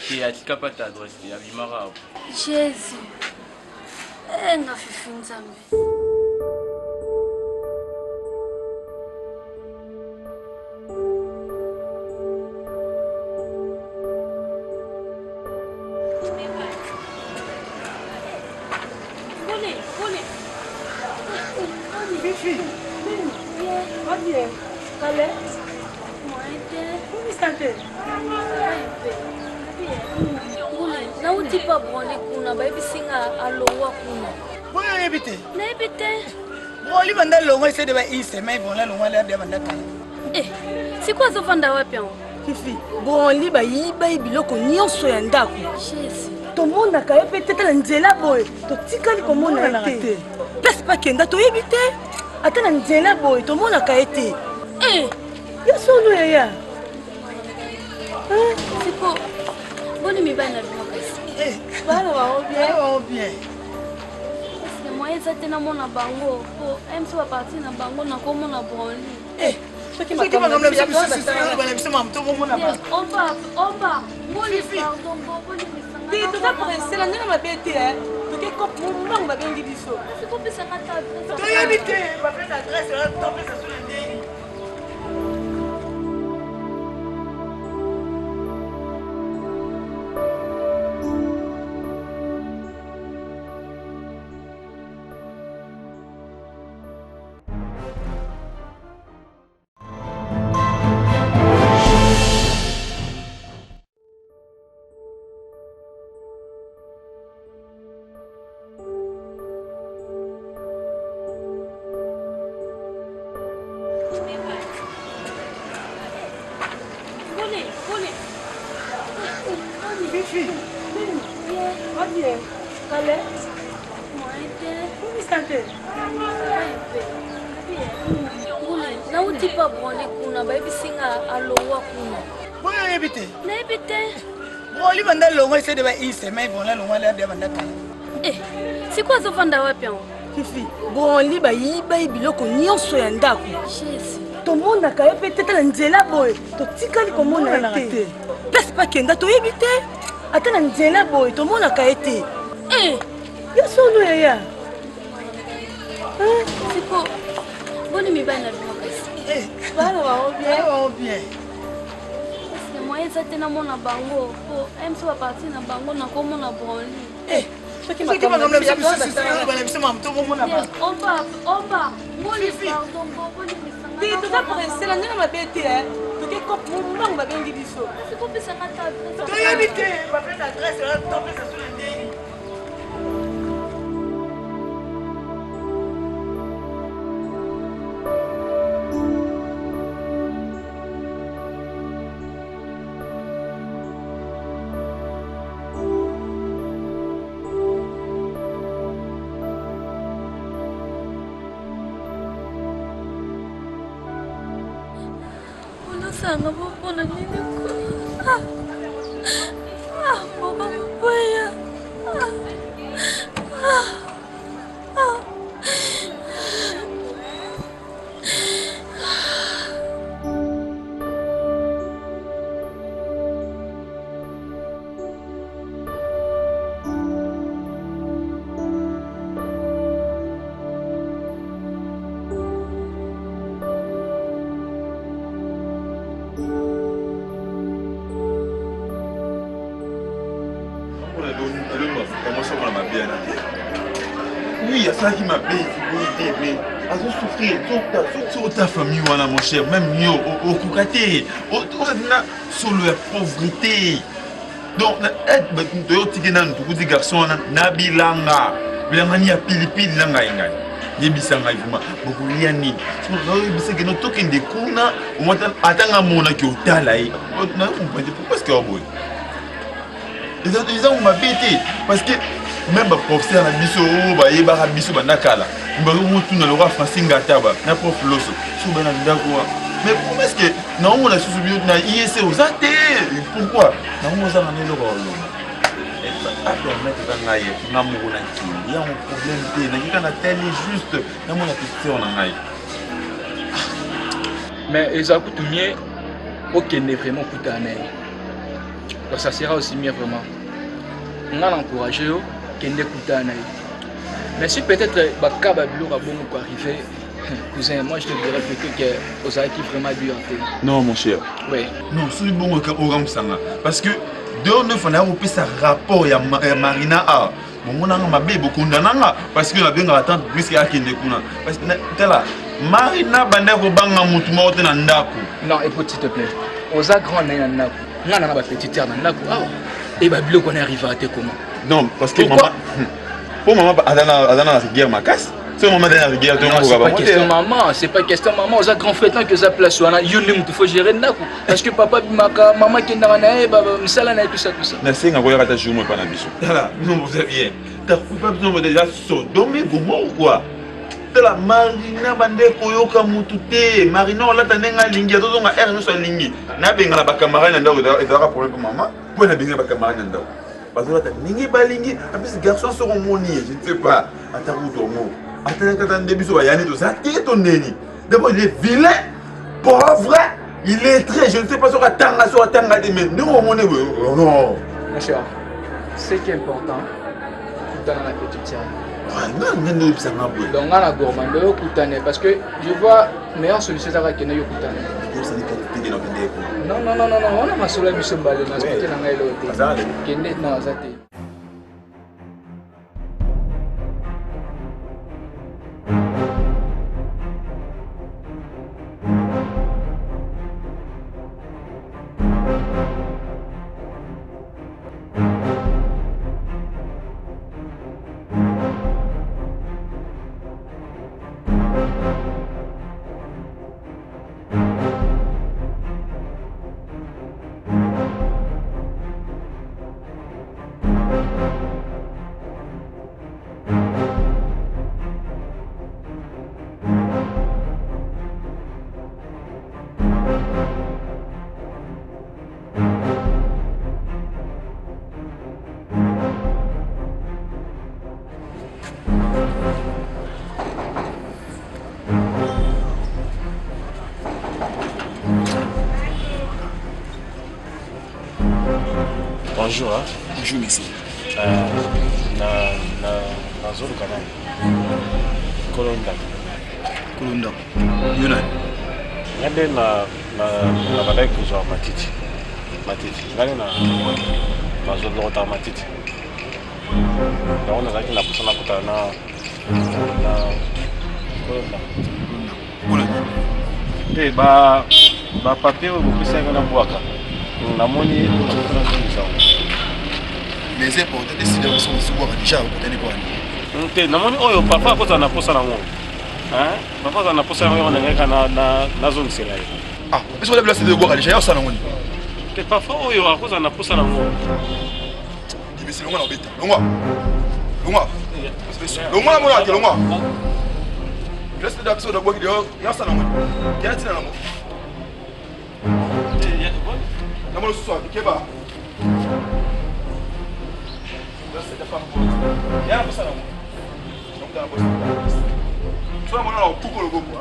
Ki atika pas ta adresse ya bimara. Jésus. Nga fifi nzambe. Kale? Nauti pa broli kuna bayebisinga alongwa kuna. Boyo yebite? Nayebite. Broli banda longwa ise de ba ise mai bonla longwa la de banda kala. Siko azovanda wapi yango? Fifi, broli bayiba biloko nyonso ya ndako. Jésus. Tomonaka ye mpe tete na nzela boye totikali komona te. Place bakenda toyebi te. Ata na nzela boye tomonaka ye te. Ya solo yaya. Siko, boni mibali na bino kasi. Bana bao bien. Est-ce que moi eza te namona bango po MC wa parti na bango na komona broli. Soki makambo na biso mamto momona ba. Oba, boni pardon, boni misanga. Ti toza princesse na mabe te toke kop mombango babengi biso. Siko pesa kata adresse. Toyebi te, bapesa adresse la topesa sur le ndenge. Nauti pa broli kuna bayebisinga alongwa kuna. Boyo yebite? Nayebite. Broli banda longwa ise de ba ise mai bonla longwa la de banda kala. Siko azovanda wapi yango? Fifi, broli bayiba biloko nyonso ya ndako. Jésus. Tomonaka ye mpe tete na nzela boye totikali komona te. Place bakenda toyebi te. Ata na nzela boye tomonaka ye te. Ya solo yaya. Siko, boni mibali na bino kasi. Bana bao bien. Est-ce que moi eza te namona bango po MC wa parti na bango na komona broli. Soki makambo na biso mamto momona ba. Oba, boni pardon, boni misanga. Ti toza princesse na mabe te toke kop mombango babengi biso. Siko pesa kata adresse. Toyebi te, bapesa adresse la topesa sur le ndenge. Sanga mbona nini kwa mbona mbaya Oui, ça qui m'a payé, mais à souffrir, toute ta famille, mon cher, même mieux, au Koukate, sur la pauvreté. Donc, tu garçon, Nabilanga, Bilanga ni a pilipili langa ingai. Yebisanga ifuma, beaucoup liani. C'est que nous toquons des kuna, on attend mona qui au talaï. Pourquoi est-ce qu'il y a un boy? Les gens m'ont bêté parce que même le professeur a dit que il y a un biso bandakala. Il y a un français ngata ba na prof loso. So bana ndako Mais comment est-ce que non on a suivi na IEC aux athées? Pourquoi? Non on a amené le rôle. Et pas permettre d'engager. Na moko na kili. Il y a un problème té. Na kika na tel juste. Na mona question na ngai. Mais ils écoutent mieux. Ok, n'est vraiment coûté à naï. Donc ça sera aussi mieux vraiment. On a encouragé qu'il n'est coûté à naï. Mais si peut-être Baka Babylon a bon arriver, cousin, moi je te dirais plutôt que vous avez vraiment dû entrer. Non mon cher. Oui. Non, c'est bon au Ramsanga. Parce que de on ne fana pas ça rapport ya Marina A. Bon on a ma bébé condamnanga parce que la bien attendre puisque a kende kuna. Parce que là Marina bandeko banga mutu mo te na ndako. Non, écoute s'il te plaît. Aux a grand na ndako. Nga na ba petite terre na ndako. Ah. Et Babylon qu'on est arrivé à te comment? Non, parce que maman pour maman Adana la guerre ma casse. C'est maman dans la guerre tout c'est pas question maman, c'est pas question maman, aux a grand fait tant que ça place wana yulim tu faut gérer ndako parce que papa bimaka maman qui ndanga na e baba misala na tout ça. Na senga ko yaka ta jour moi pas na biso. Là, non vous savez bien. T'as pas besoin de déjà Sodomé Gomorrhe ou quoi? De la Marina bande koyoka mutute Marina la tanenga lingi to nga er no so lingi. Na benga la ba camarade na ndako ezaka problème pour maman. Pour na benga ba camarade na ndako. Parce que là lingi ba lingi, en plus garçons seront monier, je ne sais pas. Attends ou dormo. Attends début so yani to ça qui est ton neni. D'abord il est vilain, pauvre, il est très je ne sais pas sur tanga de mais non mon non. Mon cher, ce qui est important dans la petite sœur. Donc, on a gourmandé au Koutané parce que je vois meilleure solution à la Kenya au Koutané. Non, on a ma sola mission balé, on a expliqué dans la l'hôtel. Kenya non, ça t'est. Bonjour. Bonjour, monsieur. Na zolo kanani. Kolonda. Yuna. Ngade na badai kuzwa matiti. Ngade na zolo lota matiti. Naona zaki na kusana kutana na kolonda. Ba papier au pesa ngana bwaka. Namoni mais c'est important de décider de se voir déjà au côté de quoi. Namoni oyo papa koza na posa na ngo. Hein? Papa na posa ngo na ngeka na zone sera. Ah, parce que la place de voir déjà ça na ngoni. Te papa oyo koza na posa na ngo. Mais c'est longa na beta. Longa. Longa mo na ke longa. Place de d'action de bois qui dehors, ya ça na ngoni. Ya tina na mo. Namolo soir, keba. Là c'est pas bon. Il y a ça là. Donc dans la bosse. Soit mon là pour le gogo.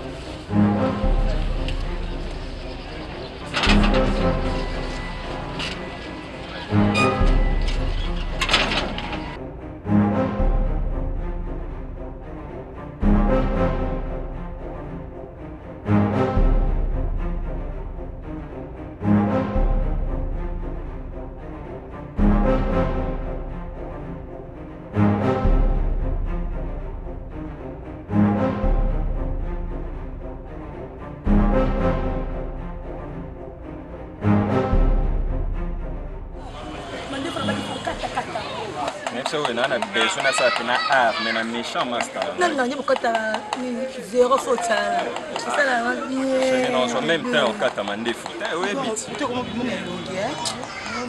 Nana besoin de ça na art mais na méchant master. Non non, il faut que zéro faute ça. C'est ça la vie. Non, en même temps quand tu m'as défaut. Oui, vite. Tu comment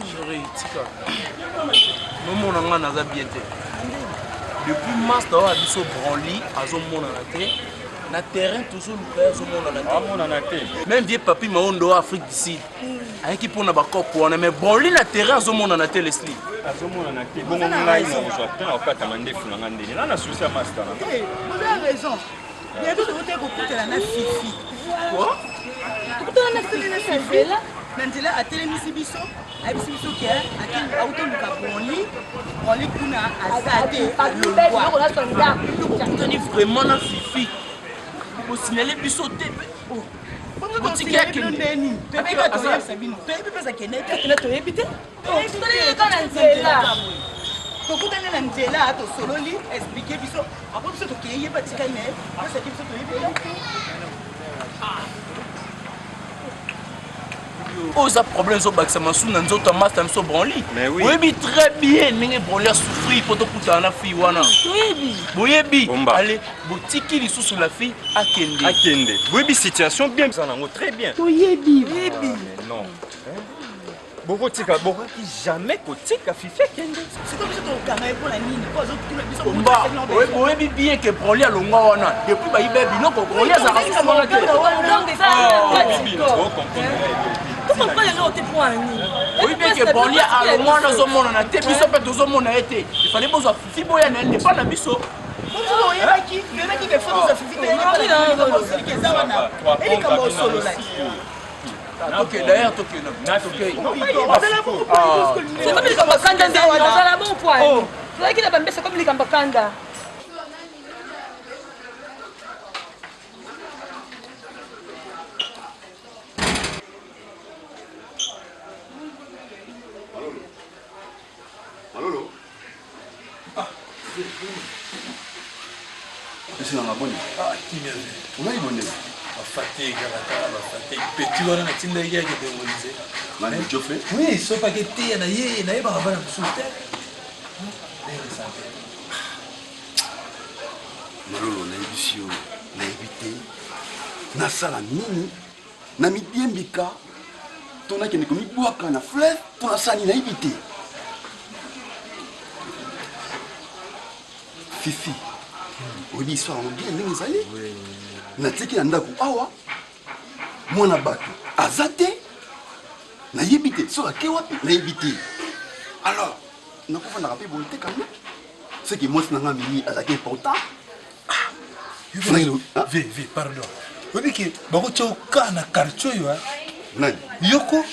chérie, tika. Maman on a bien été. Depuis master a biso branli azo mona la tête. na terrain toujours luka azomonana te même vie papi maondo Afrique du Sud ayaki mpona bakopo wana mais Broly na terrain azomonana te Leslie azomonana te bongo ngai na kozwa temps okatama ndefu nanga ndeni na susi ya master na vous avez raison bientôt tokote kokutana na Fifi tokutana na Fifi na nzela atelemisi biso ayebisi biso ke autoluka Broly kuna aza te tokutani vraiment na Fifi kosignale biso te tokutane na nzela tosololi explike biso apo biso tokeyeba tikai me osaki biso toyebi oza problème ezobakisa masumu na nzoto ya master biso Broly oyebi très bien ndenge Broly asouffrir mpo tokutana na fille wana boyebi ale botiki lisusu la fille akende boyebi situation bien eza nango très bien toyebi non bokotika bokoki jamais kotika Fifi akende siko biso tokanga ye mpona nini po azokutuna biso boyebi bien ke Broly alongwa wana depuis bayiba biloko Broly azalaka susu wana oui bien que Broly alongwa wana azomonana te biso mpe tozomona ye te ifale bozwa Fifi boya na ndepa na biso Ok, d'ailleurs, c'est comme les Kambakanda, c'est un bon point. C'est vrai qu'il a bambé, c'est comme les Kambakanda. Malolo. Qu'est-ce qu'on a bonne? Ah, qui vient? On a une bonne. Fatigue, fatigue. Petit on a tinda yake démonisé. Mani Joffre? Oui, sauf que t'es na yé na yeba bana musulta. Malolo na ebisio na ebité. Na sala nini? Na midiembika. Tona kende komi bwaka na fleuve, tona sani na ebité. Fifi. Obi histoire on bien ndenge ezali? Oui. Natiki na ndako awa mwana bato azate na yebite so ake wapi na yebite alors nakofanda pe bonté quand même c'est que moi c'est Mimi azaki important ve pardon obi ke bako choka na quartier yo nani yoko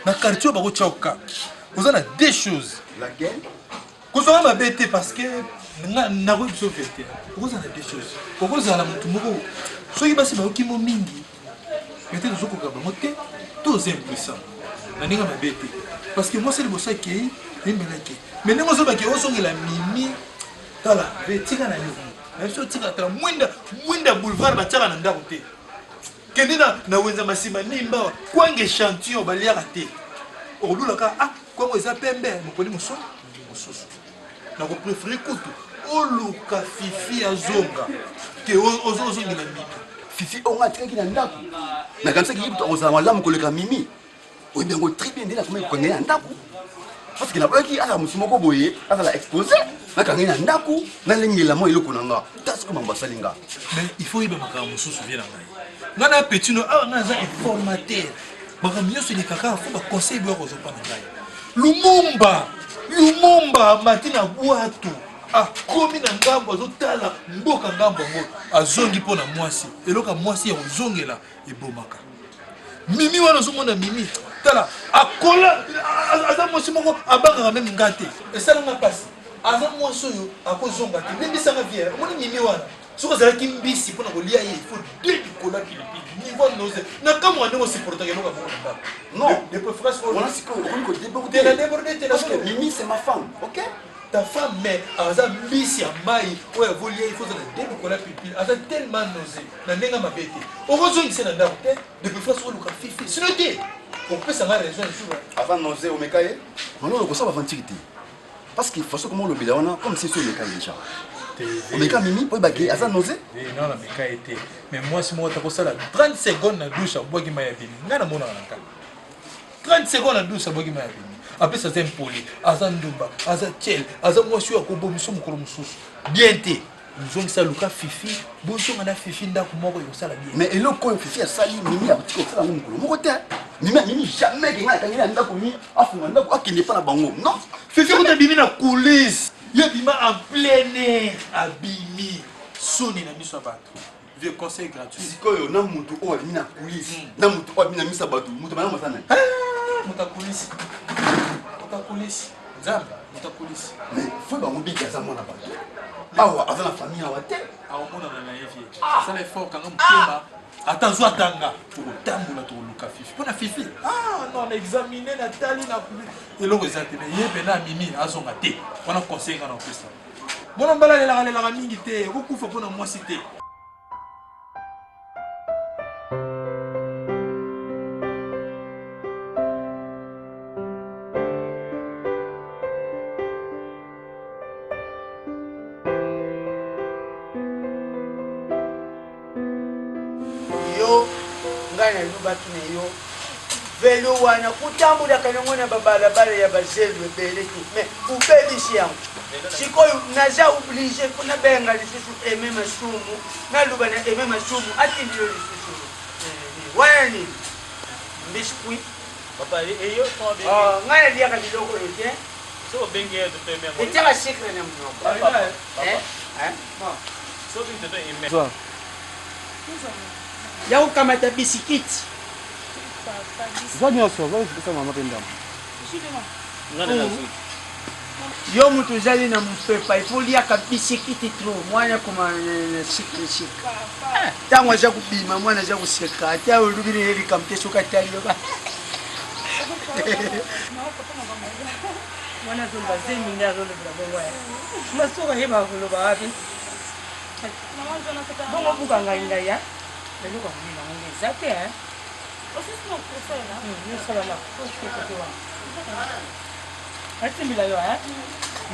na quartier bako choka vous avez deux choses laquelle vous avez ma bête parce que na ko biso vérité vous avez deux choses vous avez la mutu moko soki basi baokimo mingi peut-être ozokoka bango te to oza impuissant na ndenge mabe te parce que moi c'est liboso akei emelaki mais ndenge ozobaki ozongela Mimi tala betika na yo na biso tika tala mwinda boulevard batiaka na ndako te kende na wenza masima nimba kwanga échantillon baliaka te okolulaka kwango eza pembe mokoni mosusu nakopréféré kutu oluka Fifi azonga ke ozongela Mimi Fifi onga tikaki na ndako na kanisa ki yibuta ozala malamu koleka Mimi oyebi yango très bien ndenge nakoma ekokangeli na ndako parce que naboyaki azala mosu moko boye azala exposé nakangeli na ndako nalengela mwa eloko na nga tasiko mambo asali nga mais il faut yeba makambo mosusu vie na ngai nga na petino awa nga aza informateur makambo nyonso elekaka fo baconseil boya kozopa na ngai lumumba mati na bwato akomi na ngambo azotala mboka ngambo yango azongi mpo na mwasi eloka mwasi ya kozongela ebomaka Mimi wana ozomona Mimi tala akola aza mwasi moko abangaka meme nga te esalanga mpasi aza mwasi oyo akozonga te nembisanga vie omoni Mimi wana soki azalaki mbisi mpona kolia ye ifo de likola pilipili niveau nose na kamwa ndenge osupportaka eloko moko na ndako non de préférence wana sikoyo okomi kodéborde na déborde te parce que Mimi c'est ma femme ok ta femme mais aza mbisi ya mai oyo avolia il faut zala de likola pilipili aza tellement nausé na ndenge mabe te okozongisa na ndako te de préférence oluka Fifi sino te opesanga raison jour avant nausé omeka ye malolo okosala baventure te parce que façon comment olobela wana comme si so omeka ye déjà omeka Mimi po ebake aza nausé non nameka ye te mais mwasi moko takosala 30 secondes na douche abwaki mai ya bini ngai namonaka na kaka 30 secondes na douche abwaki mai ya bini apesi aza impoli aza ndumba aza tiel aza mwasi oyo akobomisa mokolo mosusu bien te Nzongisa luka fifi, bozonga na fifi ndako moko yosala bien. Mais eloko oyo fifi asali mimi akotika kosala ngo mokolo moko te. Mimi jamais kenga akangeli na ndako mimi afunga ndako akende pa na bango. Non, fifi kuta bimi na coulisse. Ye bima en plein air, abimi. Soni na miso bato. Vieux conseil gratuit. Sikoyo na mutu oyo abimi na coulisse. Na mutu oyo abimi na misa bato. Mutu bana masana. Muta coulisse. Muta coulisse. Nzambe, muta coulisse. Mais faut ba mobiki asa mwana bato. Awa aza na famille awa te. Awa mona na yevie. Ça les fort quand mutema. Attends, zo atanga. Pour tambola to luka fifi. Pona fifi. Ah non, on a examiné Nathalie na eloko ezate mais ye pena mimi azonga te. Pona conseil ngana opesa. Bona mbala lela mingi te. Kokufa pona mwasi te. Batu na yo velo wana kutambula kanongona babalabala ya bazelu ebeleki mais ubebisi yango sikoyo naza oblige kuna benga lisusu eme masumu naluba na eme masumu atindilo lisusu wana nini mbiskuit papa eyo tombe ngana liaka biloko yo te so bengi eto teme mo etaka secret na mnoko so bintu to eme ya kukamata bisikiti Zwa nyonso, zwa esipesa mama pe ndambo. Yo mutu uzali na mpepa ifoliaka bisikiti tro mwana koma shika tango aza kubima mwana aza kuseka ata olubile heli kamteso katali yo mwana zomba zemi nga zolo bongo ya masoka heba koloba wapi bongo buka ngai ya lelo kwa mimi na ngenge zate aussi non pour ça là nous sommes là pour ce que tu vois ati mbila yo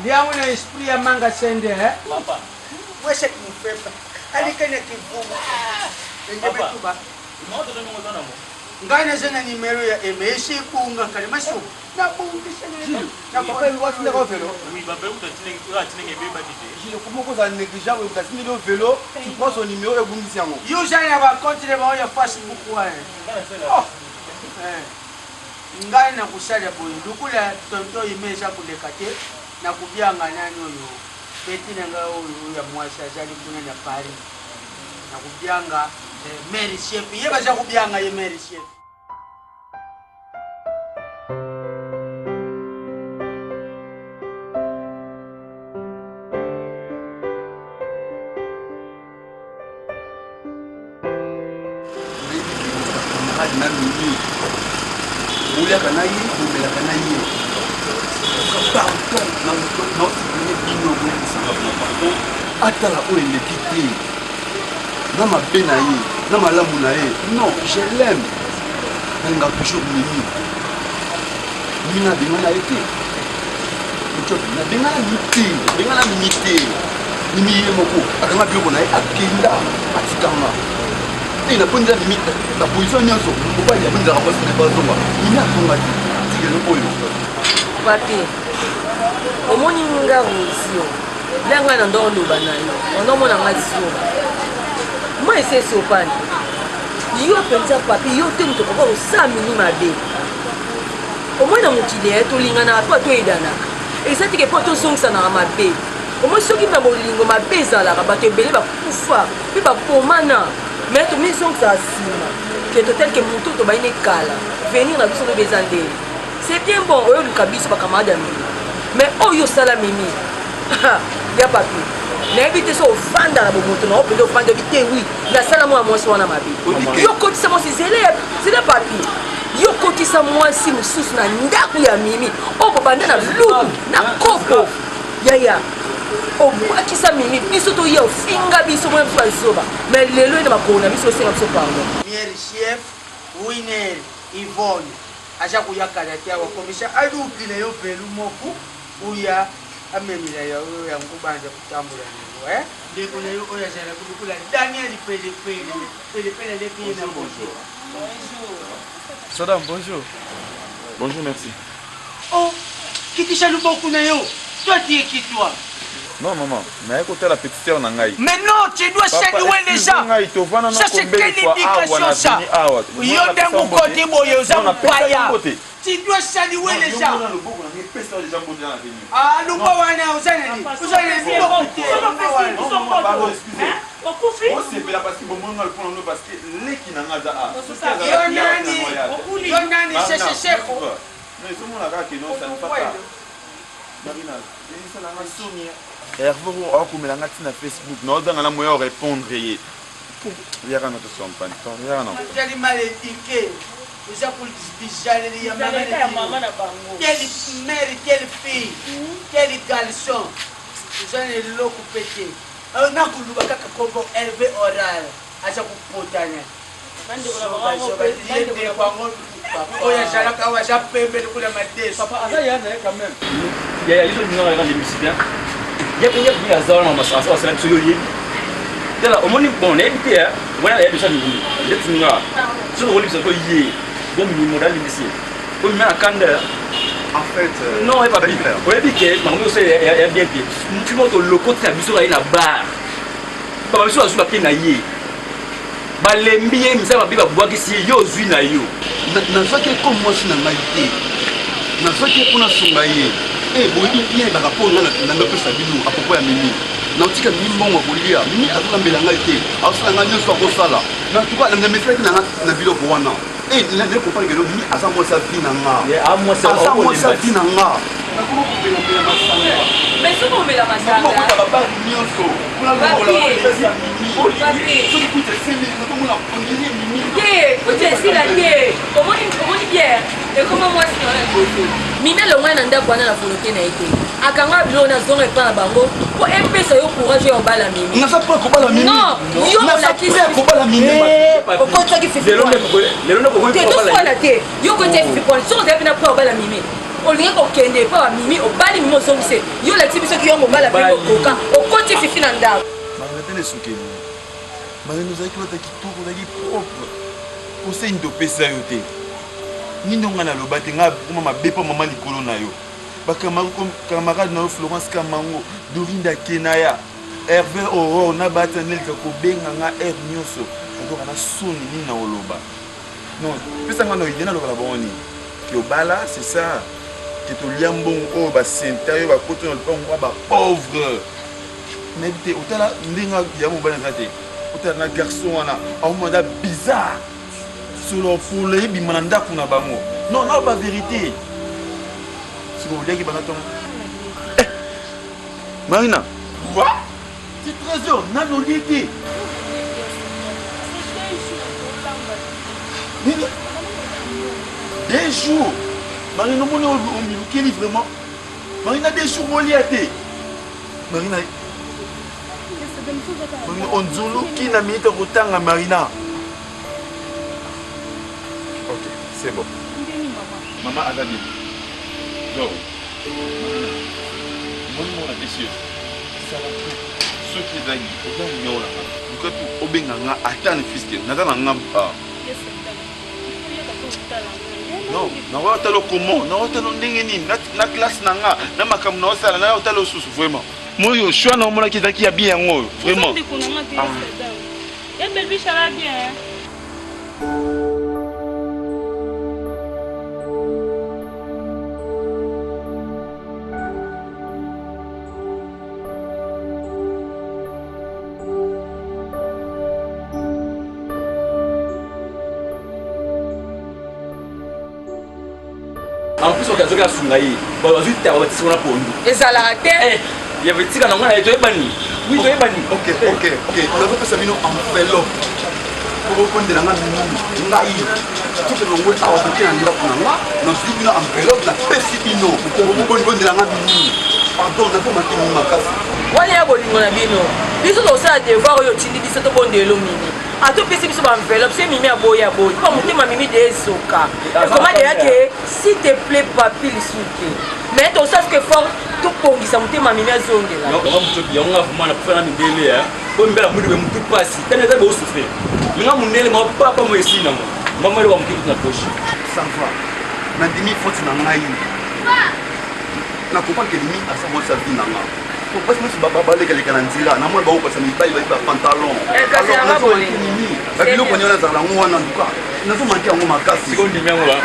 ndia mwana esprit ya manga sende papa wese mpepa alikana kivumu ngebe tuba moto ndo ngozana mo ngana zena nimero ya emeshi kunga kale maso na bundisha na papa watu ndako velo oui baba utatine utatine beba dite Je comment vous allez négliger vous avez le vélo tu prends son numéro et vous me dites yo jana ba continue ba ya Facebook wa ngai na kusala boye lukula tonto imesha kuleka te na kubyanga nani oyo beti na ngao oyo ya mwasha jali kuna na Paris na kubyanga Mary chef yeba za kubyanga ye Mary chef na mimi ulia kana yi kumela kana yi pardon na sikine bino kwa sababu na pardon atala o elekiti na mabe na ye na malamu na ye non je l'aime nanga toujours mimi mina bingana ete mucho na bingana miti mimi ye moko akanga biloko na ye akenda atikama na ponza limite la position nyonso mobali abonzaka mpasi na bazonga ini azonga te tikelo oyo papi omoni nga rosio ndanga na ndo oloba na yo ondomona nga zio moi ese esopani yo mpenza papi yo te moto kokoka kosala mini mabe omoi na mokili tolinganaka mpo toyedanaka eza teke mpo tozongisanaka mabe omoi soki na bolingo mabe ezalaka bato ebele bakufa mpe bapomana mais to mission que ça sima que to tel que mon tout to baine kala venir na biso no bezandeli c'est bien bon oyo lukabiso ba camarade mimi mais oyo sala mimi ya papi na éviter so vanda na bomoto na opendo vanda bité oui na sala moi moi so na mabi yo kotisa moi c'est le papi yo kotisa moi si mususu na ndaku ya mimi o babanda na lubu na kopo ya obwakisa mimi biso toye ofinga biso mwana biso bazoba mais lelo ena bakona biso osenga biso pardon Mary chef Winner Yvonne aja kuyakala te wakomisha alukile yo pelu moku uya amemila ya oyo ya ngubanja kutambula niwo ndeko na yo oya jana kudukula Daniel pele lepi na bonjour. Sodam, bonjour. Bonjour, merci. Oh, kitisha luboku na yo. Toi tu es qui toi? Non, maman, mais écoutez la petite sœur Nangaï. Mais non, tu dois saluer les gens. Ça, c'est quelle éducation, ça? Tu dois saluer les gens. Ah, nous pas vous allez Hervé akomelanga ntina Facebook naozanga na moyen ya répondre ye yaka na tosompani ozali mal éduqué oza kobisaleli ya mama na bango quelle mère quelle fille quel garçon oza na eloko pete nakoluba kaka kombo Hervé oral aza kopotana oyo azalaka awa aza pembeni kuna madeso papa aza ya na ye quand même ya liso ndinga na grande musicien ya bien azala na masasa wasala biso yo yebi tala omoni bon na yebi te wana ya bisa mingi ndetinga so ko libisa ko ye bon mi modal limisi ko mi na kanda en fait non pas bien o yebi ke mango so ya bien bien tu moto loko ta biso na bar baba biso azu ba na ye balembi ye misa babi babwakisi yo ozwi na yo nazwaki comme mwasi na ngai te nazwaki mpona sunga ye boyebi bien ebaka mpo nanga pesa bino apropos ya mimi nautika mimi mbongo kolia mimi azolambela ngai te azosala ngai nyonso akosala natuka nameselaki nanga na biloko wana nekopani kelo mimi aza mwasi avi na nga aza mwasi avi na nga nakoma kopelapela masanga mais soki omela masanga babari nyonso kuta esila te omoni biere ekoma mwasi mimi alongwani na ndako wana na volonté na ye te akanga biloko nazonga epa na bango mpo epesa yo courage ya obala mimi naza mpo ekobala mimi non yo olakisi ekobala mimi okotaki fifipona te yo okotaki fifipona soki ozali mpena mpo obala mimi olingi kokende epa bamimi obali mimi ozongise yo olakisi biso ki yo mobala mpe okoka okoti fifi na ndako bangata nesukeli banani ozalaki bata kitoko ozalaki propre conseil topesa yo te nini onga naloba te ngai akoma mabe mpo mama likolo na yo bakamarade na yo Florence Kamango Dorinda Kenaya Hervé Aurore na batanelika kobenga nga aire nyonso azoka na soni nini na oloba non pesa nga na idée naloba na bango nini ke obala c'est ça ke tolia mbongo oyo basenta oyo bakoti na lopango wa bapauvre nayebi te otala ndenge ya mobali naza te otala na garçon wana aomanda bizarre solo pour ebima na ndako na bango non na ba vérité siko oliaki banga ntongo Marina quoi c'est trésor nano olie te nini 2 jours Marina omoni omilukeli vraiment Marina 2 jours olia te Marina onzuluki na minute kotanga Marina. Ok, c'est bon. Maman a dit. Donc, mon a décidé. Ça va tout. Ce qui est d'ailleurs, on va y aller. Donc tout obenganga attend fils que n'a pas ngamba. Non, na wa talo comment? Na wa talo ndenge nini? Na classe nanga, na makambo na osala na wa talo susu vraiment. Moi, je suis un homme qui est bien, vraiment. Et bébé, ça va bien. En plus, on a joué à Sungaï. On a joué à Sungaï. Et ça l'a raté. Il y avait des gens qui ont été bannis. Oui, ils ont été bannis. Ok. On a fait ça en vélo. Pour reprendre de la main, tout le monde a été en Europe. Nous sommes en vélo, la Pessipino. Pour reprendre de la main, pardon, on a pas marqué mon macasse. On est à Bolingo Nabino. Ils sont aussi à devoir au Tindi, ils sont au Ndelomini. A tout petit peu en enveloppe, c'est Mimi à Boya Boy. Pas monter ma Mimi des Soka. Comment dire que s'il te plaît, papi, il souffle. Mais tu sais que fort, tout pour qui ça monter ma Mimi à zone là. Non, on a vraiment fait un délai. On me la moudre, tout passe. T'as déjà beau souffler. Mais là, mon nez, mon papa, moi ici, non. Maman, elle va me quitter la poche. Ça va. Nandimi faut tu n'en ailles. Na comprends que Mimi a sa moi sa vie nanga. parce que babaleka na nzela na mwa baopasa mibali bayiba pantalon babiloko nyonso azala yango wana nduka nazomanke yango makasi sikondimi yango ba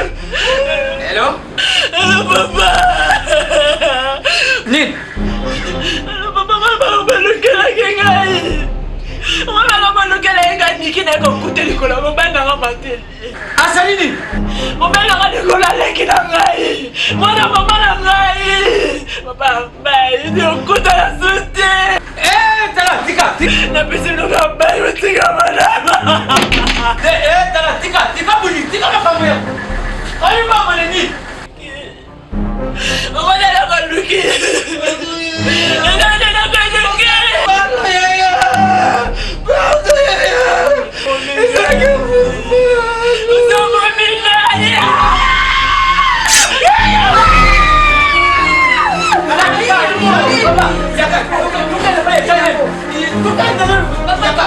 Hello? Hello, papa! Lin! Hello, papa, mama, balukela kengai! Mama, balukela kengai niki na kokuteli kola mobanga ngamateli. Asa nini? Mobanga ngadikola leki na ngai. Mwana mama na ngai. Papa, bai, ndio kuta ya sute. Tala, tika! Na pisi nuka bai, tika mana. Tala, tika buni, tika makambo ya. Ayo mama nini? Mama nana kaluki. Nana kaluki. Bala ya. Bala ya. Isake fufu. Usomo mina ya. Baba, jaka. Tuka na pale jaka. Tuka na. Jaka.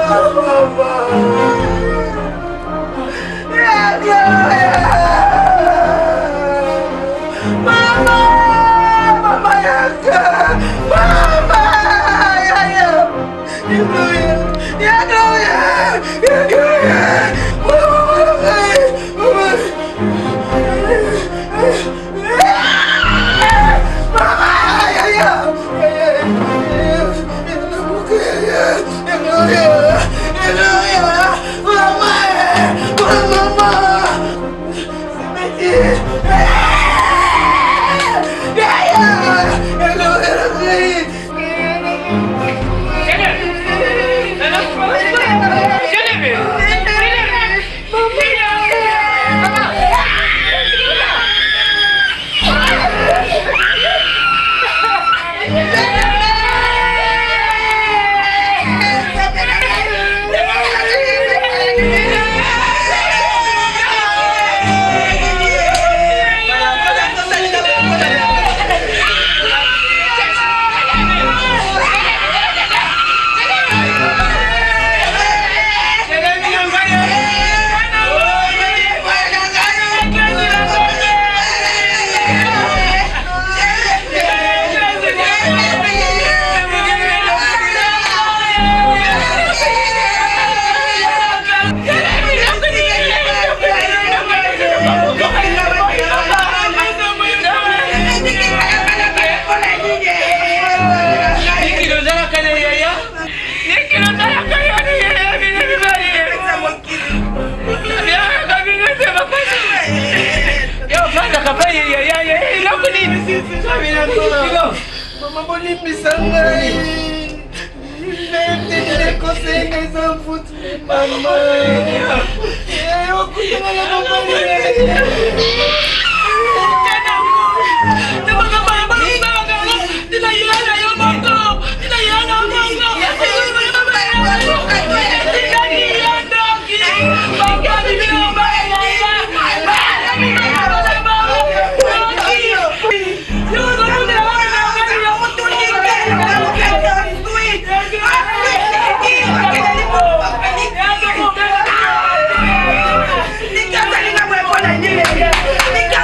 Mama. Nika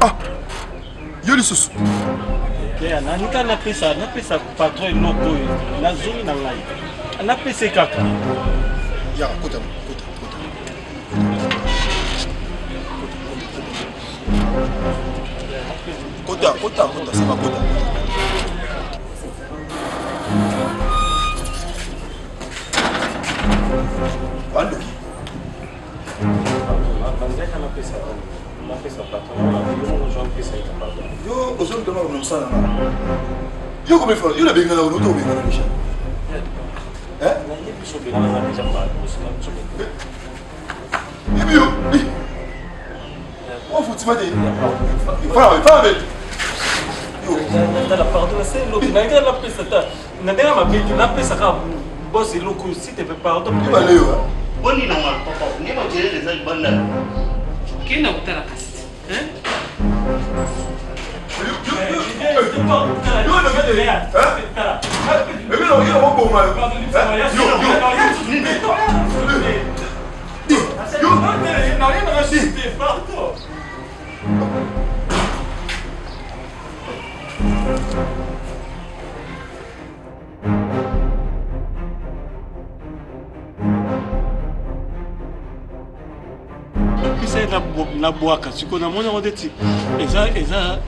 Ah, yo lisusu. Nanika napesa patron eloko oyo nazongi na ngai napesa kaka ya kota ça va kota. Bandoki. Yo, aujourd'hui, demain, on s'en va. Yo, comment il faut? Yo, la bengala, on auto bengala déjà. Hein? Yo, on fout tu m'as dit. Pas avec. Yo. La pardon, c'est l'autre. N'a pas la peste. N'a pas ma bête. N'a pas ça. Boss, c'est l'autre. Si tu veux pardon. Tu vas aller où? Boni na mal papa. Ni ma gérer les ailes banda. Qui n'a pas la casse? Hein? La boîte, ce qu'on a mon c'est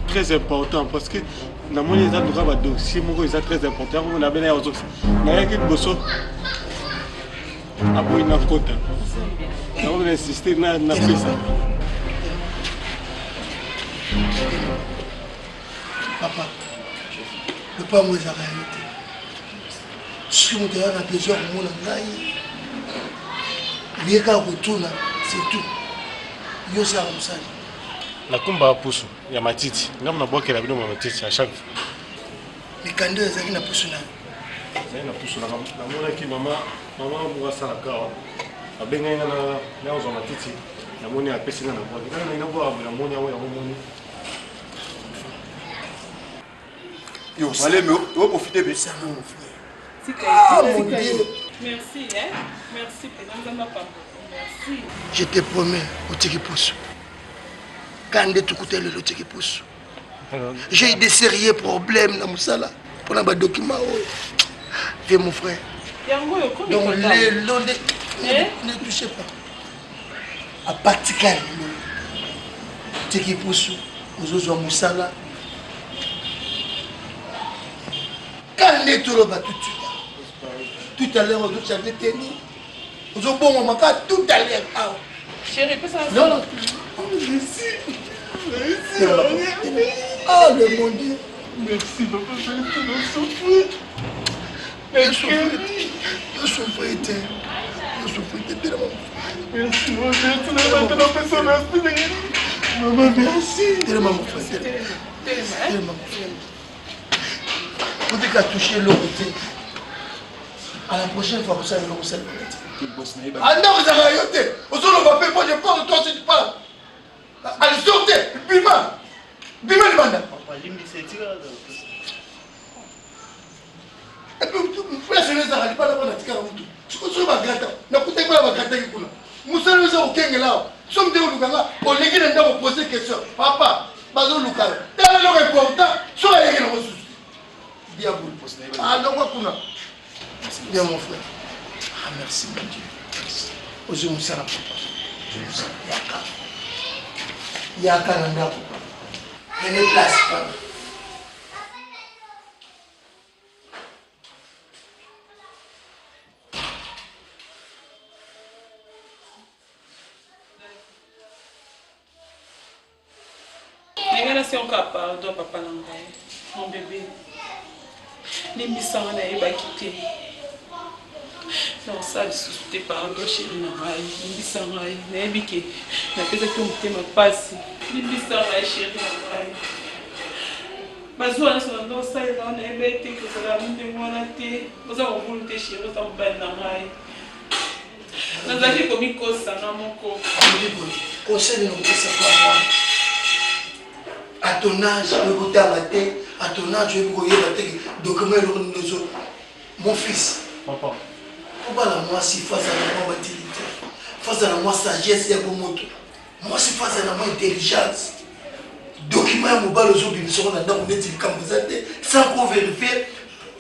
très important parce que dans mon dossier, c'est très important. On a bien aux autres. Il y a quelque chose à boire une côte. On va insister na pesa. Papa, ne pas moi la réalité. Si on a besoin de mon aïe, les gars retournent, c'est tout. Yo ça comme ça. La kumba pusu ya matiti. Ngam na boke la bino matiti à chaque fois. Les candidats ezaki na pusu na. C'est na pusu na mona ki mama mwa sala kawa. Abenga na ozo matiti. Na moni apesi na boke. Kana ina bo abula moni awo ya moni. Yo, allez mais on va profiter de ça mon frère. Ah mon Dieu. Merci hein. Merci président papa. Merci. Je te promets, au Tiki-Poussou. Quand tu écoutes le Tiki-Poussou. J'ai eu des sérieux problèmes dans mon salon. Pour les documents. Viens mon frère. Donc les lots ne touchez pas. À partir de Tiki-Poussou, nous avons Moussala. Quand tu tout de suite. Tout à l'heure, on avait tenu. Nous avons bon moment tout à l'heure. Chérie, peux ça? Non. Merci. Ah, le mon Dieu. Merci, papa, je vais souffrir. Je souffre, tellement. Merci, mon Dieu, tu n'as pas de personne à se maman, merci. Tellement, mon frère. Tellement. Vous dites qu'à toucher l'eau, à la prochaine fois, vous savez l'eau, vous savez. Ah non, vous avez arrêté. Vous allez me faire, moi je parle de toi si tu parles. Allez, sortez. Bima, le mandat. Et puis, vous la jeunesse n'arrête pas d'avoir la tika à vous. Je suis sur ma gata. Je suis sur ma gata. Je suis sur ma gata. Je suis sur ma gata. Je suis sur ma gata. Je suis sur ma gata. Papa, je suis sur ma gata. C'est important. Je suis sur ma gata. Bien, vous. Ah, donc, quoi, bien, mon frère. Ah, merci, mon Dieu. Merci. Je vous salue, papa. Je vous salue. Yaka nanda, papa. Prenez place, papa. Si encore pardon, papa Nangaï, mon bébé. Les missants n'a pas quitté. Non, ça, je pardon, chérie Nangaï. Les missants n'a pas quitté. Je n'ai pas été ma passe. Les missants n'a chérie Nangaï. Ma soeur, ça n'a pas été que ça a monté moi la tête. Vous avez voulu te chérie, vous avez bien Nangaï. Nous avons commis cause ça dans mon corps. Conseil de nous ça pour moi. À ton âge, je vais goûter à la tête. À ton âge, je vais goûter à la tête. Document le mon fils. Papa. Pourquoi la moi si face à la utilité? face à moi sagesse, il y a beaucoup de moi, c'est face à moi intelligence. Document mobile aujourd'hui, nous serons dans le net, sans qu'on vérifie,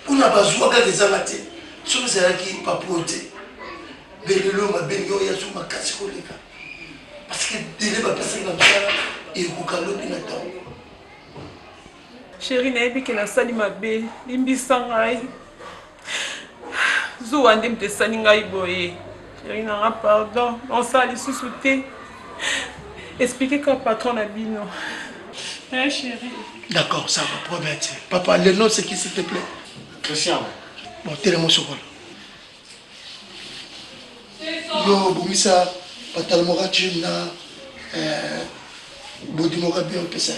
on a besoin de des amatés. Ce que c'est là qui n'est pas proté. Mais le lot m'a béni, il y a sur ma casse. Parce que dès que personne n'a pas et au cas où il attend. Chérie, n'a pas sali ma belle, limbi sangai. Zo andem te saningai boye. Chérie, n'a pardon, on sali sous-souté. Expliquez qu'un patron a bino. Hein, chérie? D'accord, ça va, promettre. Papa, le nom c'est qui, s'il te plaît? Christian. Bon, tellement sur rôle. Yo, Boumissa, Patalmora, tu n'as. Bodimora bien, on peut ça.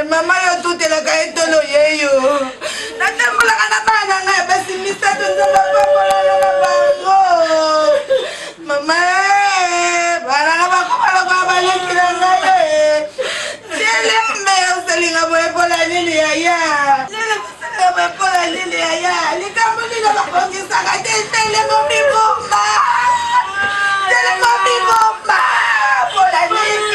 Mama yo tout la kaye tolo yeyo. Na tembola kana bana nga basi misato nzamba papola na bango. Mama bana nga bakola kwa balekila ngaye. Tele me usalinga boye pola nini yaya. Tele usalinga boye pola nini yaya. Likambuli na bakongisa ka tele momi bomba. Tele momi bomba. Pola nini.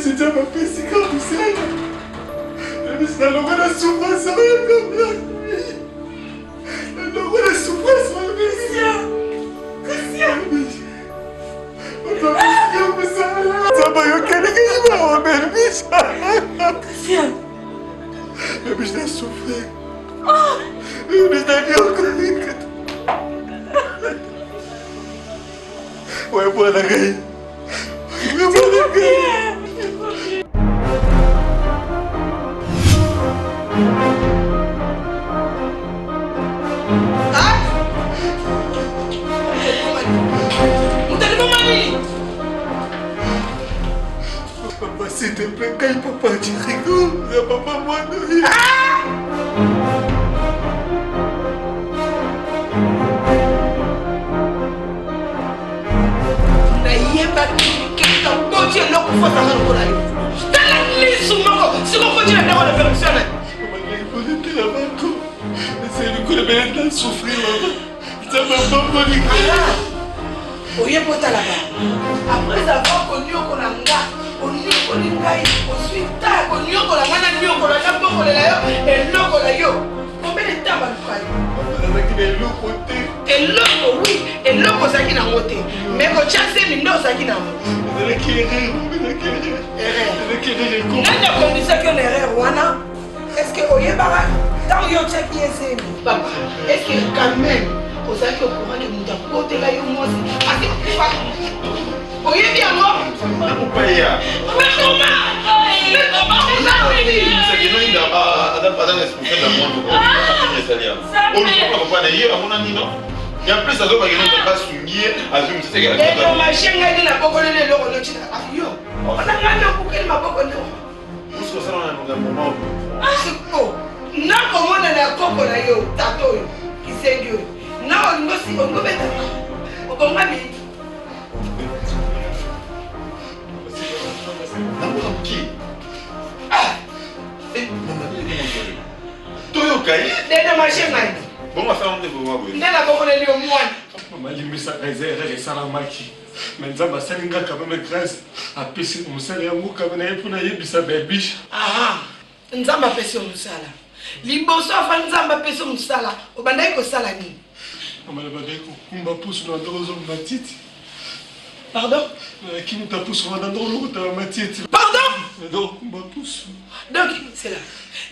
bébé déjà ma pesi comme ça. Bébé c'est la longue souffrance comme là. La longue souffrance bébé. Samba yo kene que je vais bébé bicha. Bébé je souffert. Bébé je encore. Ouais bon la gay. Ouais bon la gay. Papa, s'il te plaît, quand papa, tu rigoles. Il y a papa, moi, non. Après avoir connu Okolanga, Olingai, Osuita, Konyokola, Mana Nyokola, Napokola, et Lokola yo. Combien de temps va le faire? Et l'autre, oui, et l'autre, ça qui n'a monté. Mais quand tu as fait une dose, ça qui n'a monté. Est-ce que Oyebara, tant que tu as qui est papa, est-ce que quand même, vous savez au courant que nous avons porté là, moi aussi, Oyebi à moi. Mais comment? Mais comment on a fait? C'est que nous, il a pas d'esprit de la monde. On ne peut pas d'ailleurs, à mon ami, non? Et en plus, ça doit pas souligner à ce que c'est que la ma chienne a dit la boca de l'eau, le chien a fait. On a gagné pour qu'elle m'a boca de l'eau. Où est-ce que ça en a un moment? Ah, c'est quoi? Non, comment on a la coco là, yo, tato, qui s'est gueule. Non, on va s'y, on va mettre. On va mettre. Ah! Eh, maman, Toyo Kaye? Dès ma chienne, bon, on va faire un peu de moi. Dès la boca de l'eau, moi. Maman, il me s'est réservé et ça l'a marqué. Mais ça m'a servi quand même grâce à Pessi Moussala et à Mouka, mais il faut naïe bisa baby. Ah, Nzamba Pessi Moussala. Liboso fa Nzamba Pessi Moussala. Obandai ko sala ni. Maman, le bagay ko kumba pousse dans l'endroit où matiti. Pardon? Qui nous t'a poussé dans l'endroit où matiti. Pardon? Donc kumba pousse. Donc c'est là.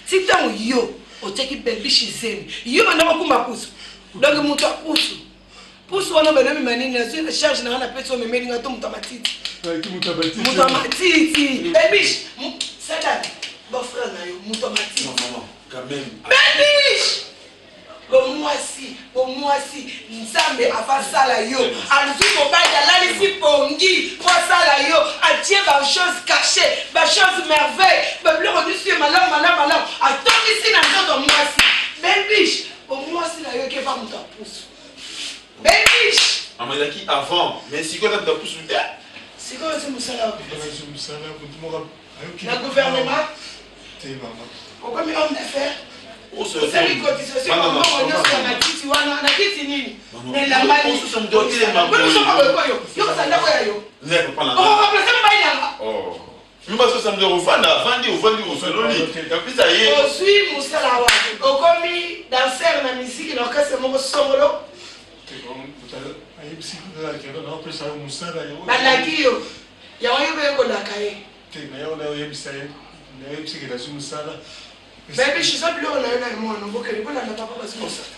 Si tu as yo, au teki baby chez Zem. Yo maintenant kumba pousse. Donc mon t'a pousse. Pousse wana bana mani na zile charge na ana pesa memeli ngato mutamatiti. Ki mutamatiti. Mutamatiti. Baby, sada. Bon frère na yo mutamatiti. Non maman, quand même. Baby! Bon moi si Nzambe afa sala yo. Alzu ko ba ya la lisi pongi, ko sala yo, a Dieu ba chose cachée, ba chose merveille, ba bleu redu sur malheur. A ton ici na ndoto moi si. Baby, bon moi si na yo ke pas mutapusu. Baby! Maman, il a qui avant? Mais si quoi t'as poussé? C'est quoi c'est Moussala? C'est Moussala, le gouvernement? T'es maman. Pourquoi mes hommes d'affaires? Oh, c'est une cotisation. Maman, on est sur la titi, on a la titi nini? Mais la manie. On se sont dotés les mamans. Nous sommes pas le coyo. Yo, ça n'a pas yo. Vous n'avez pas la main. On va remplacer ma baïna. Oh. Mais parce que ça me dit au fan, au soloni. Et puis ça y est. Je suis Moussala. Au commis danseur na musique, il a cassé mon solo. Balaki yo ya wayo be ko lakaye te na yo na yo bisaye na yo bisike da sumusala baby she said lo na yo na mo no bokeli ko na papa ba sumusala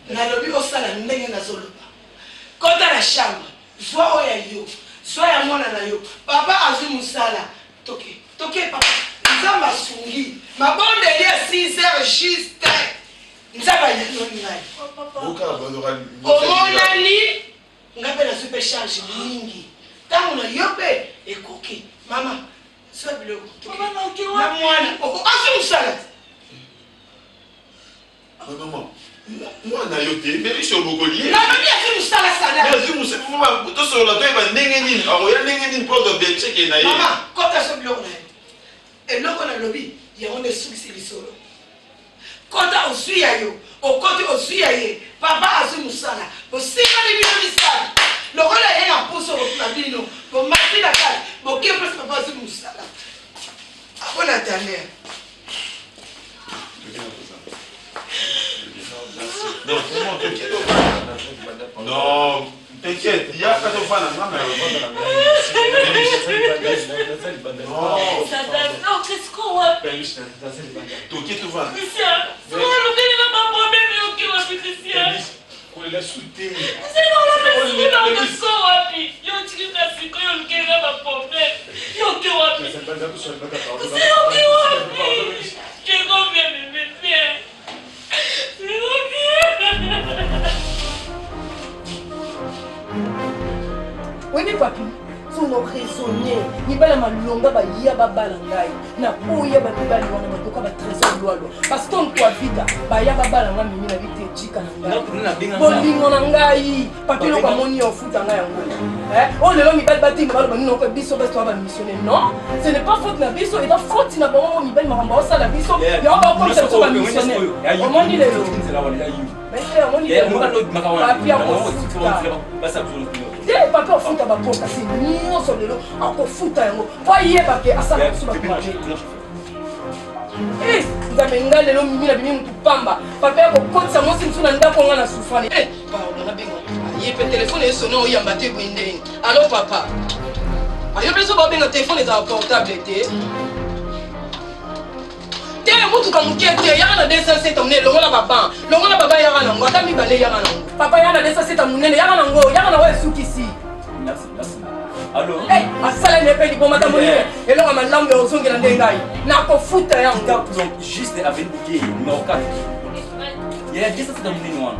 na lobi osala ndenge na zoloba kota la chambre soit oya yo soit ya mwana na yo papa azumusala toke papa nzamba sungi mabonde ya 6h juste Nzaba yanoni ngai. Omonani ngape na super charge mingi. Tangu na yope ekoki. Mama, soit biloko. Mama na okiwa. Na mwana. Asu musala. Maman. Mwana yote, mais je bokolier. Na mami asu musala sana. Asu musala. Mama, to so la toy ba ndenge nini. Aroya ndenge nini pour de beche na ye. Mama, kota so biloko na. Eloko na lobi, ya onde suksi lisolo. Kota osuya yo, o kote osuya ye, papa asu musala, o sima ni bino misala. lokola ye na poso na bino bomati na kati bokie mpesi papa asi mosala abona taner Non, t'inquiète, il y a pas de fan. Non, qu'est-ce qu'on va faire? T'inquiète, tu vas. Christian, c'est moi le gars qui va m'embaumer, qui va faire Christian. On l'a souté. C'est non, la personne dans le son, wapi. Yo, tu dis que c'est quoi le gars va m'embaumer? Yo, qui wapi? C'est yo, qui wapi? Je conviens, mais bien. C'est oui, papi, si on a raisonné, il va la malonga baya babala ngai. Na pouya babali wana matoka ba trésor lwalo. Parce qu'on toi vita, baya babala nga mimi na vite chika na ngai. Bolingo na ngai, papi lo ba moni ofuta ngai yango. On le mi bal bati ba lo nino ko biso ba to ba missionner. Non, ce n'est pas faute na biso, et pas faute na ba mi bal ma ba sala biso. Ya ba ko ça ba missionner. On moni le lo. Mais on moni le. Papi Dès papa futa ba poka si nyonso lelo akofuta yango wayeba ke asala kusuba kumaje nzamenga lelo mimi na bimi mutu pamba papa yako kotisa mosi msuna ndako nga na sufani pardon na bengo ye pe telefone esone oyamba te bwindeni allo papa ayo beso ba benga telefone za portable te te mutuka muke te yaka na 207 amune longola baba yaka nango ata mibale yaka nango papa yaka na 207 amunene yaka nango yaka na wa sukisi merci allo asala nepe liboma tamonene elonga malamu ya ozongela nde ngai nakofuta yango donc juste avec bouquet numéro 4 il y a 10 c'est dans mon wana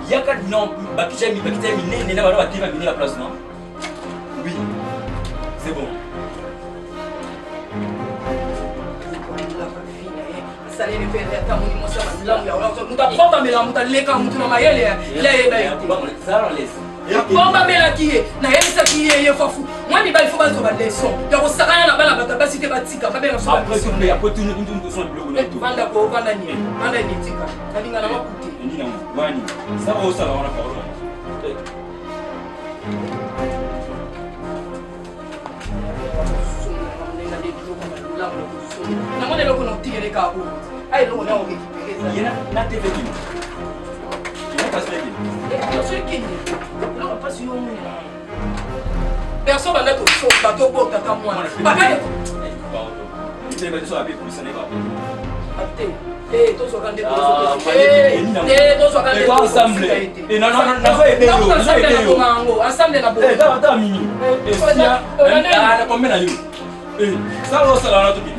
yaka non bakija minene na bana batima minene la place non oui c'est bon salene pe ta moni mosa malamu ya ozo mutapomba mela mutaleka mutu na mayele ya ça laisse bomba mela kiye na yesa kiye ye fafu mwani ba ifo bazo ba leçon ya ko sakana na bana batabasi te batika ba benga so après tout son bloc na tout vanda ko vanda ni vanda ni tika kalinga na makuti ni na wani ça va ça wana parole na mone loko no tigere ka ko ai loko na o ke kipeleza yena na tv ni yena pas fait yo c'est qui non pas si on personne va mettre au fond bateau pour tata moi papa c'est pas ça avec pour ça n'est pas tous au rendez-vous tous au rendez-vous ensemble et non ensemble na bo ta mini et ça na combien na yo ça lo ça la tout bien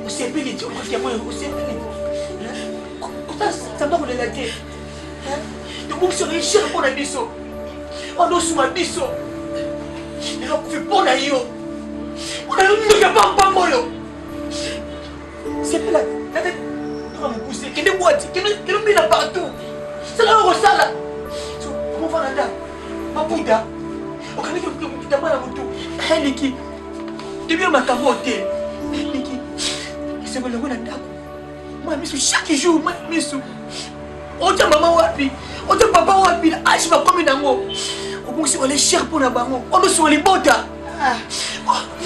usepeli tu kwa kiamoyo usepeli ça va vous la tête de vous serez cher pour la biso on doit sous ma biso et donc fait pour la yo on a une pas molo c'est pas la tête on va pousser qui des boîtes qui nous met partout c'est là où ça là comment va là ma puta on connaît que puta mala mutu heliki depuis ma camote heliki c'est bon le bon ndako moi miso chaque jour moi miso ota mama wapi ota papa wapi ashi ba komi nango obungisi ole cher pour na bango ono so le bota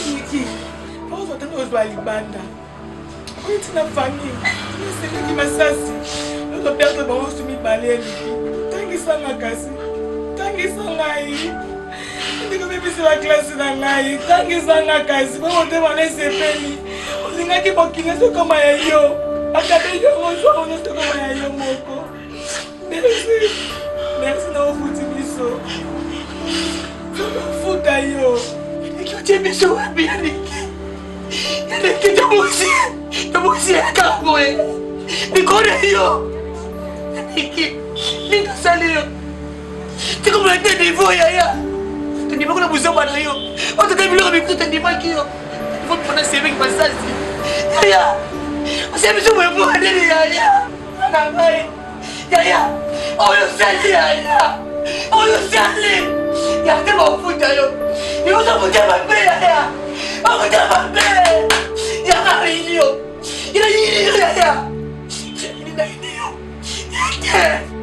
Niki on va tanga ozwa libanda on est na famille c'est qui masasi notre père de bango sumi balé tangi sanga kasi tangi sanga yi ndikobebisela klase na ngai tangizanga kasi po motema nesepeli olingaki bokina sokoma ya yo akabe yongo zwa ono sokoma ya yo moko. Merci na ofuti biso futa yo ekiotie biso wapi yaneki tomosi yakaboe nikone yo yaneki ningasali yo tikomona te nivo yaya tendimaki na buzoma na yo otata biloko mikutu tendimaki yo ifo mpona semeki basasi yaya osia biso moyepo anene yaya na ngai yaya oyo sali yaya oyo sali yate bafuta yo yozofuta mabe yaya bafuta mabe yaka iliyo ina iliyo yaya ina iliyo yate.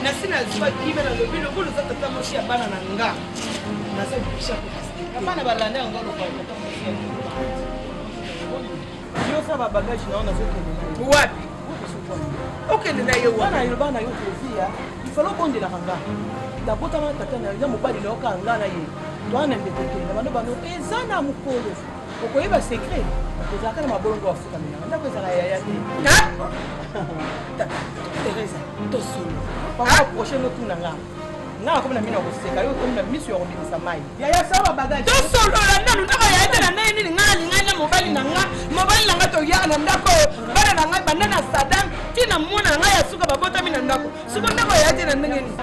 nasi nazwa kibe nalobi lokolo oza tata mosi ya bana na nga naza bisha bana balanda yango lokola tata mosi ya yo sa babagage na wana nazokende wapi okende na ye wana bana yo kovia ifalo bondelaka nga dabotama tata na eza mobali nayoka nga na ye twana ndekokende bano bano eza na mokolo okoyeba secret okozalaka na mabolongo afukamela ndako ezala yaya te teresa tosolo papa prochaine otuna nga nga akomona mino akoseka yo okomona miso ya kobimisa mai yaya sala babagage tosolola nanu ndako yaya te na naye nini nga alingai na mobali na nga toyaka na ndako bana na ngai banda na sadan ntina mwana na ngai ya suka babotami na ndako suka ndako yaya te na ndenge nini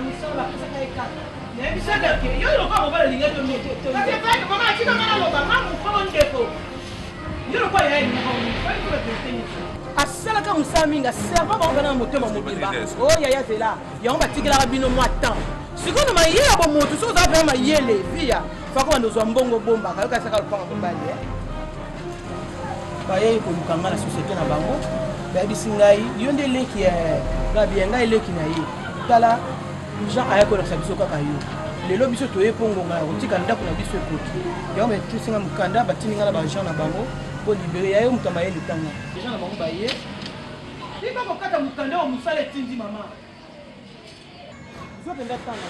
asalaka mosala mingi aserva baoka na motema mobimba o yaya zela yango batikelaka bino mwa temps sikoyo mayele ya bomotu soki ozala pena mayele via fako banda ozwa mbongo bombaka yokasaka lopanga mobali bayei koluka nga na société na bango bayebisi ngai yo nde eleki ya gabi ngai eleki na ye tala jean aya kolakisa biso kaka yo lelo biso toye pongonga ya kotika ndako na biso ekoti yango batusinga mokanda batindi nga na bajean na bango po libere yaye moto amayele tanga jean na bango baye liba kokata mokanda oyo mosala etindi mama zokenda tanga